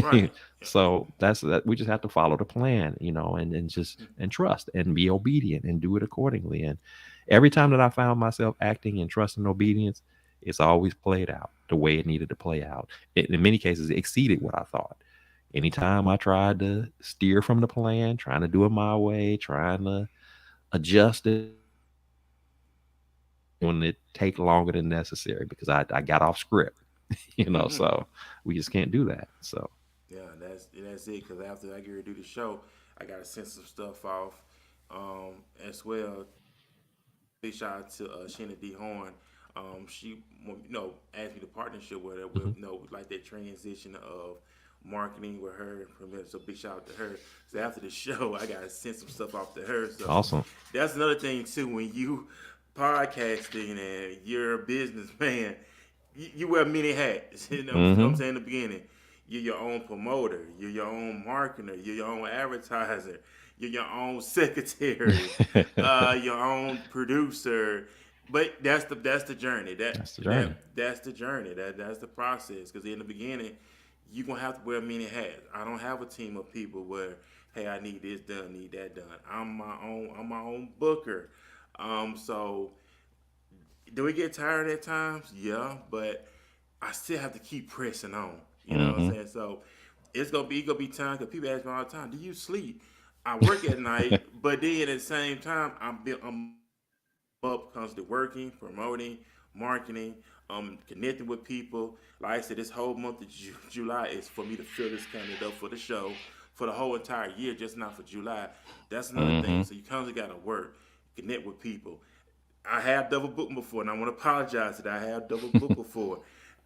Right. So that's that. We just have to follow the plan, and trust and be obedient and do it accordingly. And every time that I found myself acting in trust and obedience, it's always played out the way it needed to play out. In many cases, it exceeded what I thought. Anytime I tried to steer from the plan, trying to do it my way, trying to adjust it, when it take longer than necessary because I got off script, so we just can't do that. So yeah, that's it. Because after I get ready to do the show, I gotta send some stuff off, as well. Big shout out to Shannon D. Horn. She, asked me to partnership with her with, like that transition of marketing with her. So big shout out to her. So after the show, I gotta send some stuff off to her. So awesome. That's another thing too. When you podcasting and you're a businessman, you wear many hats. You know what I'm saying in the beginning. You're your own promoter. You're your own marketer. You're your own advertiser. You're your own secretary. Your own producer. But that's the journey. That's the journey. That's the journey. That's the process. Because in the beginning, you're gonna have to wear many hats. I don't have a team of people where, hey, I need this done, need that done. I'm my own booker. So do we get tired at times? Yeah, but I still have to keep pressing on. You know what I'm saying? So it's gonna be time because people ask me all the time, do you sleep? I work at night, but then at the same time, I'm up constantly working, promoting, marketing, connecting with people. Like I said, this whole month of July is for me to fill this calendar up for the show for the whole entire year, just not for July. That's another thing. Hmm. So you constantly got to work, connect with people. I have double booked before, and I want to apologize that I have double booked before.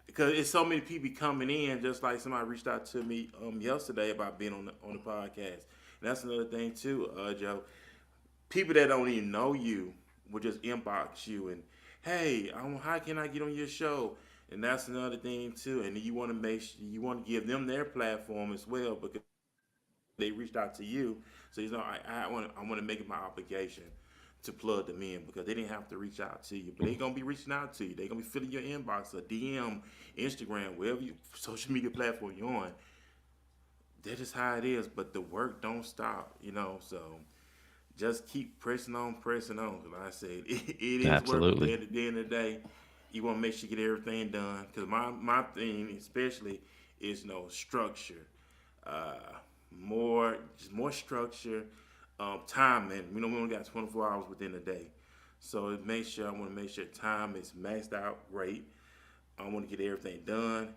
Because it's so many people coming in, just like somebody reached out to me yesterday about being on the podcast. And that's another thing too, Joe. People that don't even know you will just inbox you and, hey, how can I get on your show? And that's another thing too. And you want to you want to give them their platform as well because they reached out to you. So I want to make it my obligation to plug them in because they didn't have to reach out to you, but they're gonna be reaching out to you. They're gonna be filling your inbox, or DM, Instagram, wherever you social media platform you're on. That's just how it is. But the work don't stop, So just keep pressing on, pressing on. Like I said, it is work, but Absolutely. at the end of the day, you want to make sure you get everything done. Because my thing, especially, is structure, uh, more structure, time. And we only got 24 hours within the day, so I want to make sure time is maxed out great. I want to get everything done.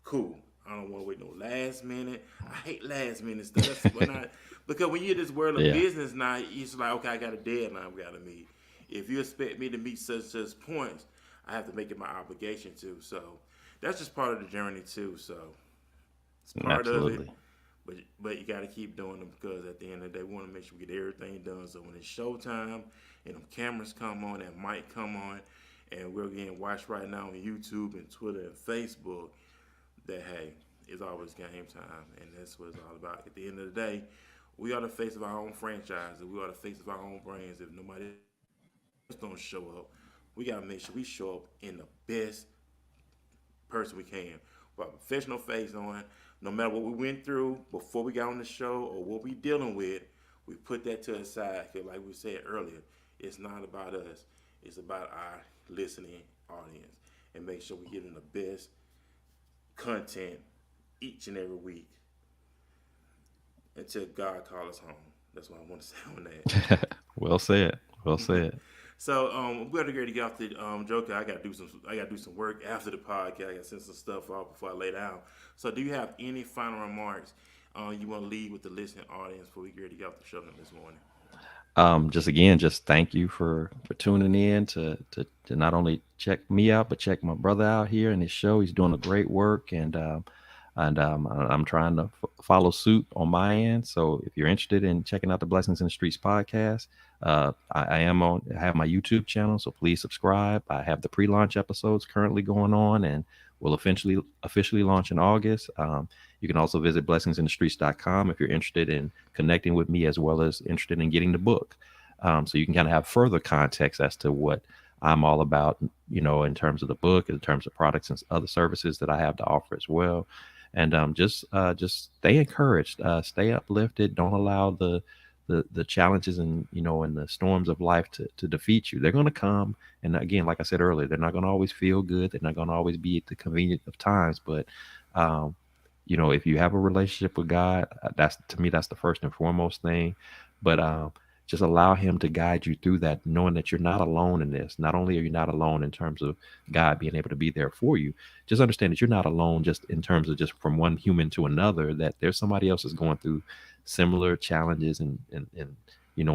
Cool. I don't want to wait no last minute. I hate last minute stuff. That's when I because when you're in this world of Yeah. business now, it's like okay, I got a deadline we got to meet. If you expect me to meet such points, I have to make it my obligation to. So that's just part of the journey too. So it's part of it, Absolutely. but you got to keep doing them because at the end of the day, we want to make sure we get everything done. So when it's showtime and them cameras come on, that mic come on, and we're getting watched right now on YouTube and Twitter and Facebook that hey, it's always game time, and that's what it's all about. At the end of the day, we are the face of our own franchise, and we are the face of our own brands. If nobody else don't show up, we gotta make sure we show up in the best person we can. With a professional face on, no matter what we went through before we got on the show or what we dealing with, we put that to the side. Cause like we said earlier, it's not about us. It's about our listening audience, and make sure we get in the best content each and every week until God call us home. That's what I want to say on Well said. Well that. said. So we got to get off the Joker. I got to do some work after the podcast. I got to send some stuff off before I lay down. So do you have any final remarks you want to leave with the listening audience before we get off the show this morning? Just again, just thank you for tuning in to not only check me out but check my brother out here in his show. He's doing a great work, I'm trying to follow suit on my end. So if you're interested in checking out the Blessings in the Streets podcast, I have my YouTube channel, so please subscribe. I have the pre-launch episodes currently going on, and will officially launch in August. You can also visit blessingsinthestreets.com if you're interested in connecting with me as well as interested in getting the book. So you can kind of have further context as to what I'm all about, in terms of the book, in terms of products and other services that I have to offer as well. And just stay encouraged, stay uplifted. Don't allow the challenges and the storms of life to defeat you. They're going to come, and again, like I said earlier, they're not going to always feel good. They're not going to always be at the convenient of times. But if you have a relationship with God, that's to me that's the first and foremost thing. But just allow Him to guide you through that, knowing that you're not alone in this. Not only are you not alone in terms of God being able to be there for you, just understand that you're not alone just in terms of just from one human to another, that there's somebody else that's going through similar challenges and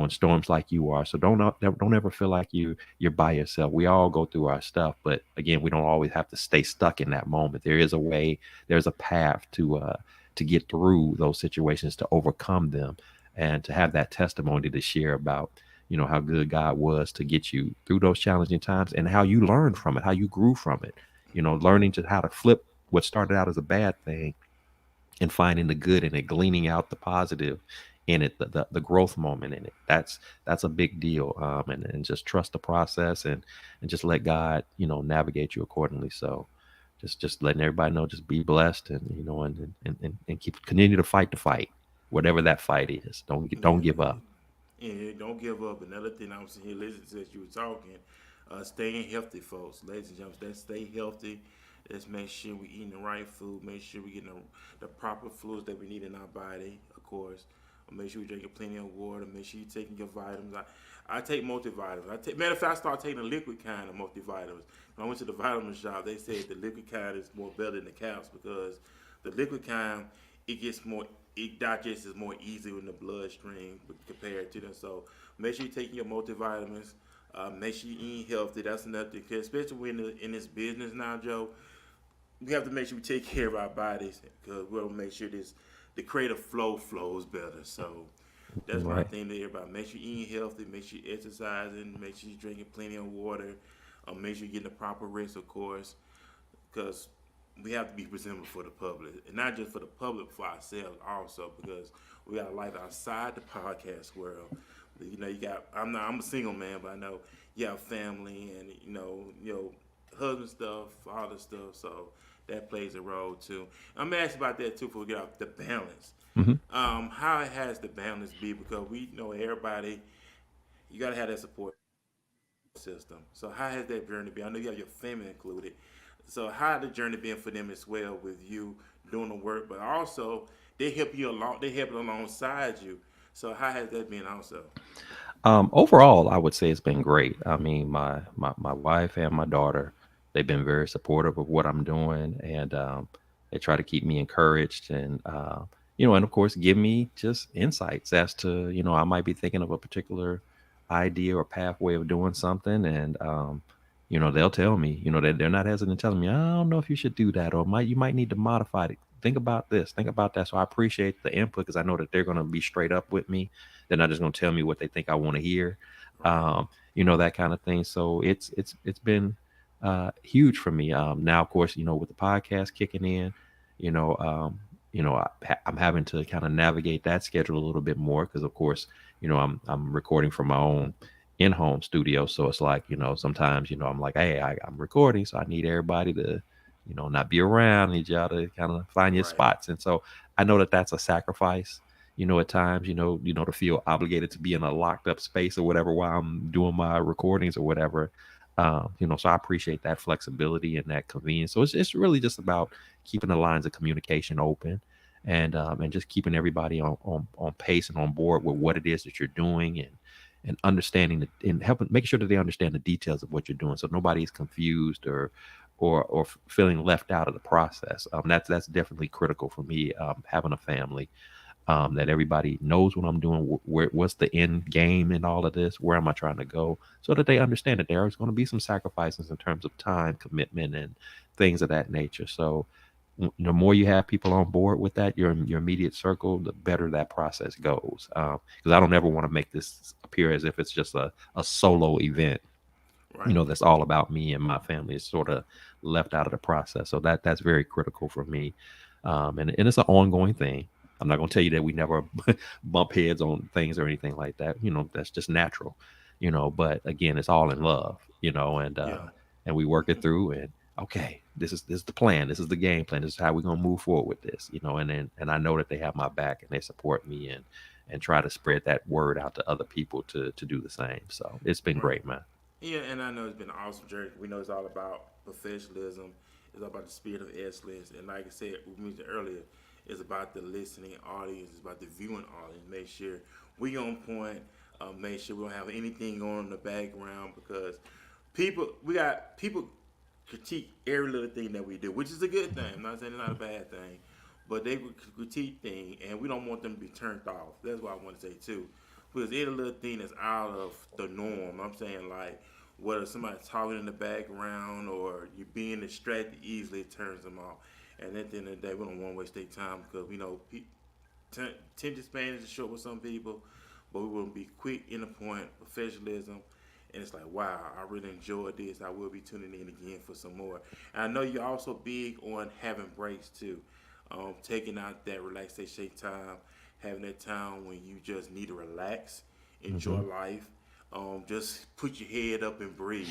storms like you are. So don't ever feel like you're by yourself. We all go through our stuff, but again, we don't always have to stay stuck in that moment. There is a way, there's a path to get through those situations, to overcome them, and to have that testimony to share about how good God was to get you through those challenging times, and how you learned from it, how you grew from it, learning to how to flip what started out as a bad thing and finding the good in it, gleaning out the positive in it, the growth moment in it. That's a big deal. And just trust the process, and just let God navigate you accordingly. So just letting everybody know, just be blessed, and keep continue to fight the fight, whatever that fight is. Don't give up. And don't give up. Another thing I was sitting here listening to as you were talking, staying healthy, folks. Ladies and gentlemen, let's stay healthy. Let's make sure we're eating the right food. Make sure we're getting the proper fluids that we need in our body, of course. Make sure you're drinking plenty of water. Make sure you're taking your vitamins. I take multivitamins. Matter of fact, I started taking the liquid kind of multivitamins. When I went to the vitamin shop, they said the liquid kind is more better than the caps because the liquid kind it digests more easily in the bloodstream compared to them. So make sure you're taking your multivitamins. Make sure you're eating healthy. That's another thing, especially when in this business now, Joe. We have to make sure we take care of our bodies because we'll make sure the creative flow flows better. So that's my Right. thing to everybody. Make sure you're eating healthy. Make sure you're exercising. Make sure you're drinking plenty of water. Make sure you're getting the proper rest, of course, because we have to be presentable for the public, and not just for the public, for ourselves also, because we got a life outside the podcast world. You know, you got. I'm a single man, but I know you have family and husband stuff, father stuff. So that plays a role too. I'm asking about that too before we get off the balance. Mhm. How it has the balance be because we know everybody. You gotta have that support system. So how has that journey been? I know you have your family included. So how the journey been for them as well with you doing the work, but also they help you along. They help alongside you. So how has that been also? Overall, I would say it's been great. I mean, my wife and my daughter, they've been very supportive of what I'm doing, and they try to keep me encouraged, and and of course, give me just insights as to I might be thinking of a particular idea or pathway of doing something, and they'll tell me, that they're not hesitant telling me, I don't know if you should do that, or might you might need to modify it. Think about this, think about that. So I appreciate the input because I know that they're going to be straight up with me. They're not just going to tell me what they think I want to hear, Right. that kind of thing. So it's been huge for me. Now, of course, with the podcast kicking in, you know, um, I'm having to kind of navigate that schedule a little bit more because, of course, I'm recording from my own in-home studio. So it's like, sometimes, I'm like, hey, I'm recording, so I need everybody to, not be around. I need y'all to kind of find your Right. spots. And so I know that that's a sacrifice, at times, to feel obligated to be in a locked up space or whatever while I'm doing my recordings or whatever. So I appreciate that flexibility and that convenience. So it's really just about keeping the lines of communication open and just keeping everybody on pace and on board with what it is that you're doing and understanding and helping making sure that they understand the details of what you're doing so nobody's confused or feeling left out of the process. That's definitely critical for me, having a family, that everybody knows what I'm doing, what's the end game in all of this, where am I trying to go, so that they understand that there is going to be some sacrifices in terms of time commitment and things of that nature. So the more you have people on board with that, your immediate circle, the better that process goes. Because I don't ever want to make this appear as if it's just a solo event, Right. that's all about me and my family. Is sort of left out of the process. So that's very critical for me. And it's an ongoing thing. I'm not going to tell you that we never bump heads on things or anything like that. That's just natural, but again, it's all in love, Yeah. and we work it through and okay, this is the plan. This is the game plan. This is how we're going to move forward with this, and I know that they have my back and they support me and try to spread that word out to other people to do the same. So it's been Right. great, man. Yeah, and I know it's been an awesome journey. We know it's all about professionalism. It's all about the spirit of excellence. And like I said, we mentioned earlier, it's about the listening audience. It's about the viewing audience. Make sure we on point. Make sure we don't have anything going on in the background because we got people critique every little thing that we do, which is a good thing. I'm not saying it's not a bad thing, but they would critique things, and we don't want them to be turned off. That's what I want to say too, because any little thing that's out of the norm. I'm saying like whether somebody's talking in the background or you being distracted easily, it turns them off. And at the end of the day, we don't want to waste their time because we know attention span is short with some people, but we want to be quick in the point, professionalism, and it's like, wow, I really enjoyed this. I will be tuning in again for some more. And I know you're also big on having breaks too, taking out that relaxation time, having that time when you just need to relax, enjoy Hmm. life, just put your head up and breathe.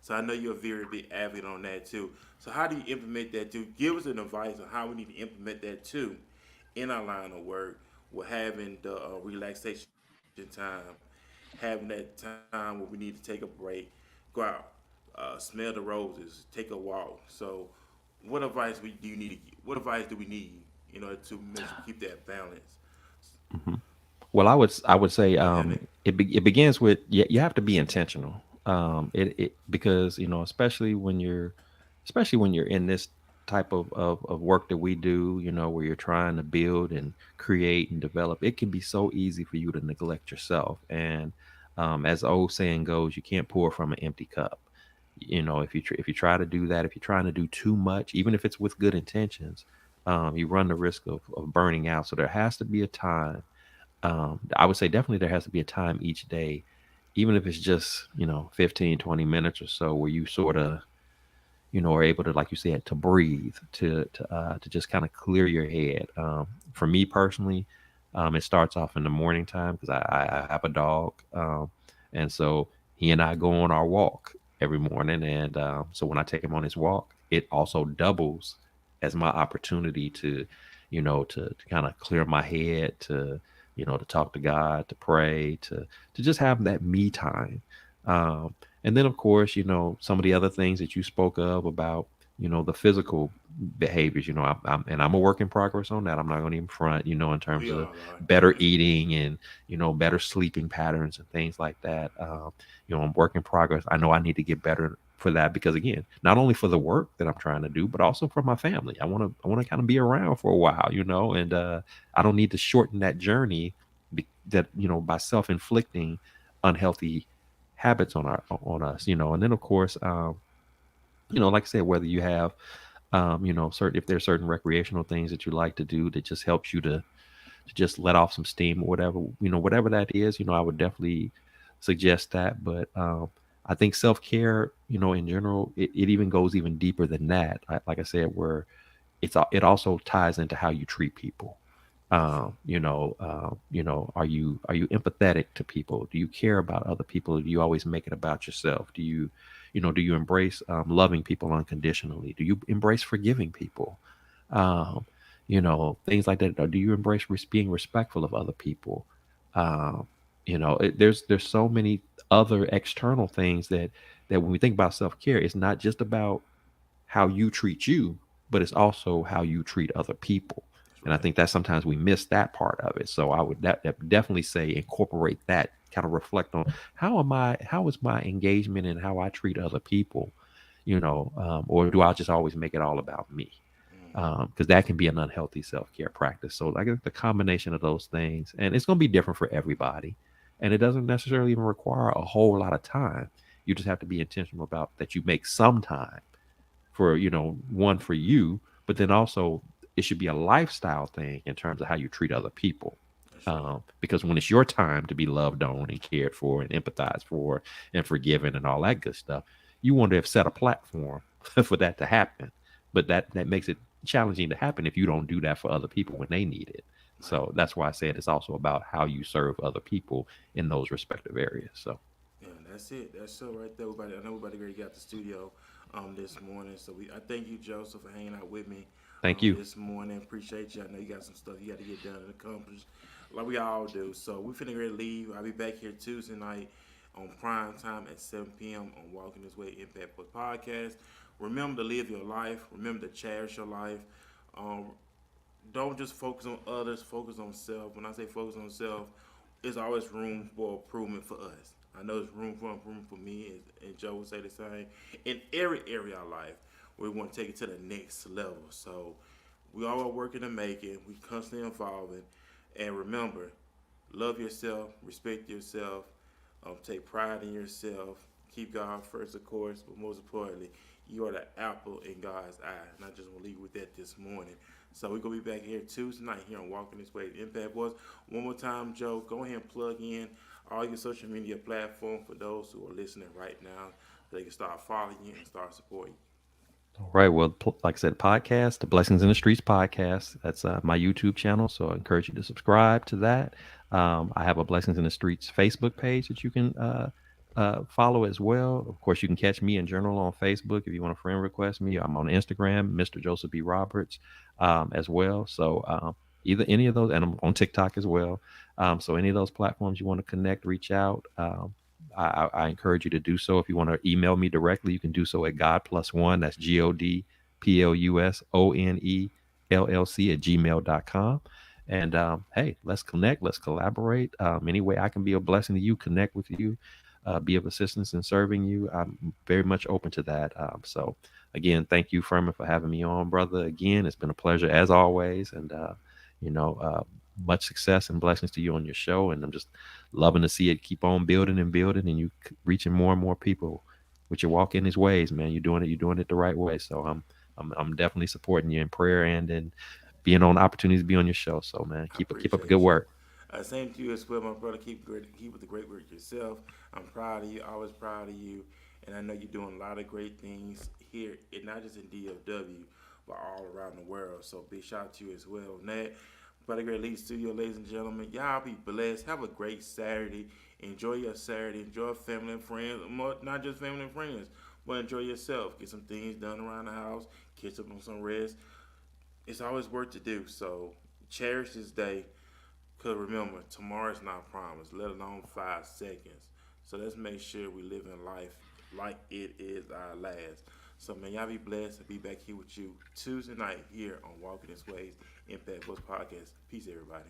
So I know you're a very big advocate on that too. So how do you implement that too? Give us an advice on how we need to implement that too in our line of work with having the relaxation time, having that time where we need to take a break, go out, smell the roses, take a walk. So, what advice do you need? What advice do we need in order to make sure we keep that balance? Well, I would say Yeah, it begins with you have to be intentional. It because especially when you're in this type of work that we do, where you're trying to build and create and develop, it can be so easy for you to neglect yourself. And as the old saying goes, you can't pour from an empty cup. If you try to do that, if you're trying to do too much, even if it's with good intentions, you run the risk of burning out. So there has to be a time. I would say definitely there has to be a time each day, even if it's just 15, 20 minutes or so, where you sort of are able to, like you said, to breathe, to just kind of clear your head. For me personally, it starts off in the morning time because I have a dog, and so he and I go on our walk every morning, and so when I take him on his walk, it also doubles as my opportunity to, to kind of clear my head, to talk to God, to pray, to just have that me time. Um, and then, of course, some of the other things that you spoke of about, the physical behaviors, I'm a work in progress on that. I'm not going to even front, in terms we of all are. better eating and, better sleeping patterns and things like that. I'm work in progress. I know I need to get better for that because, again, not only for the work that I'm trying to do, but also for my family. I want to kind of be around for a while, and I don't need to shorten that journey by self-inflicting unhealthy habits on us, and then of course, like I said, whether you have, certain if there's certain recreational things that you like to do that just helps you to just let off some steam or whatever, whatever that is, I would definitely suggest that. But I think self-care, in general, it even goes even deeper than that. Like I said, where it also ties into how you treat people. Are you empathetic to people? Do you care about other people? Do you always make it about yourself? Do you embrace loving people unconditionally? Do you embrace forgiving people? Things like that. Or do you embrace being respectful of other people? There's so many other external things that when we think about self-care, it's not just about how you treat you, but it's also how you treat other people. That's And I right. think that sometimes we miss that part of it. So I would definitely say incorporate that, kind of reflect on how is my engagement and how I treat other people, or do I just always make it all about me? Mm, Because that can be an unhealthy self-care practice. So I guess the combination of those things, and it's going to be different for everybody, and it doesn't necessarily even require a whole lot of time. You just have to be intentional about that. You make some time for one for you, but then also it should be a lifestyle thing in terms of how you treat other people. that's right. Because when it's your time to be loved on and cared for and empathized for and forgiven and all that good stuff, you want to have set a platform for that to happen. But that makes it challenging to happen if you don't do that for other people when they need it. Right. So that's why I said it's also about how you serve other people in those respective areas. So Yeah, that's it. That's so right there. Everybody, I know everybody already got the studio this morning. So I thank you, Joseph, for hanging out with me thank you. this morning. Appreciate you. I know you got some stuff you got to get done and accomplish, like we all do. So we finna ready to leave. I'll be back here Tuesday night on prime time at 7 p.m. on Walking This Way Impact Plus Podcast. Remember to live your life. Remember to cherish your life. Um, don't just focus on others. Focus on self. When I say focus on self, there's always room for improvement for us. I know there's room for improvement for me, and Joe would say the same. In every area of life, we want to take it to the next level. So we all are working to make it. We constantly evolving. And remember, love yourself, respect yourself, take pride in yourself, keep God first, of course, but most importantly, you are the apple in God's eye. And I just want to leave you with that this morning. So we're going to be back here Tuesday night here on Walking This Way Impact Boys. One more time, Joe, go ahead and plug in all your social media platform for those who are listening right now so they can start following you and start supporting All right. Well, like I said, podcast, the Blessings in the Streets podcast. That's my YouTube channel. So I encourage you to subscribe to that. I have a Blessings in the Streets Facebook page that you can follow as well. Of course, you can catch me in general on Facebook if you want to friend request me. I'm on Instagram, Mr. Joseph B. Roberts, as well. So either any of those, and I'm on TikTok as well. So any of those platforms you want to connect, reach out. I encourage you to do so. If you want to email me directly, you can do so at God+1. That's GODPLUSONELLC at gmail.com. And hey, let's connect, let's collaborate. Any way I can be a blessing to you, connect with you, be of assistance in serving you, I'm very much open to that. So again, thank you, Furman, for having me on, brother. Again, it's been a pleasure as always. And you know, much success and blessings to you on your show. And I'm just loving to see it keep on building and building, and you reaching more and more people with your walk in His ways, man. You're doing it the right way. So I'm definitely supporting you in prayer and in being on opportunities to be on your show. So man, I keep up the good appreciate you. work. Same to you as well, my brother. Keep with the great work yourself. I'm proud of you. Always proud of you, and I know you're doing a lot of great things here, and not just in DFW, but all around the world. So big shout out to you as well, Nat. Brother Great Lead Studio, ladies and gentlemen. Y'all be blessed. Have a great Saturday. Enjoy your Saturday. Enjoy family and friends. Not just family and friends, but enjoy yourself. Get some things done around the house. Catch up on some rest. It's always work to do. So cherish this day. Because remember, tomorrow's not promised, let alone 5 seconds. So let's make sure we live in life like it is our last. So, man, y'all be blessed. I'll be back here with you Tuesday night here on Walking This Ways Impact Books Podcast. Peace, everybody.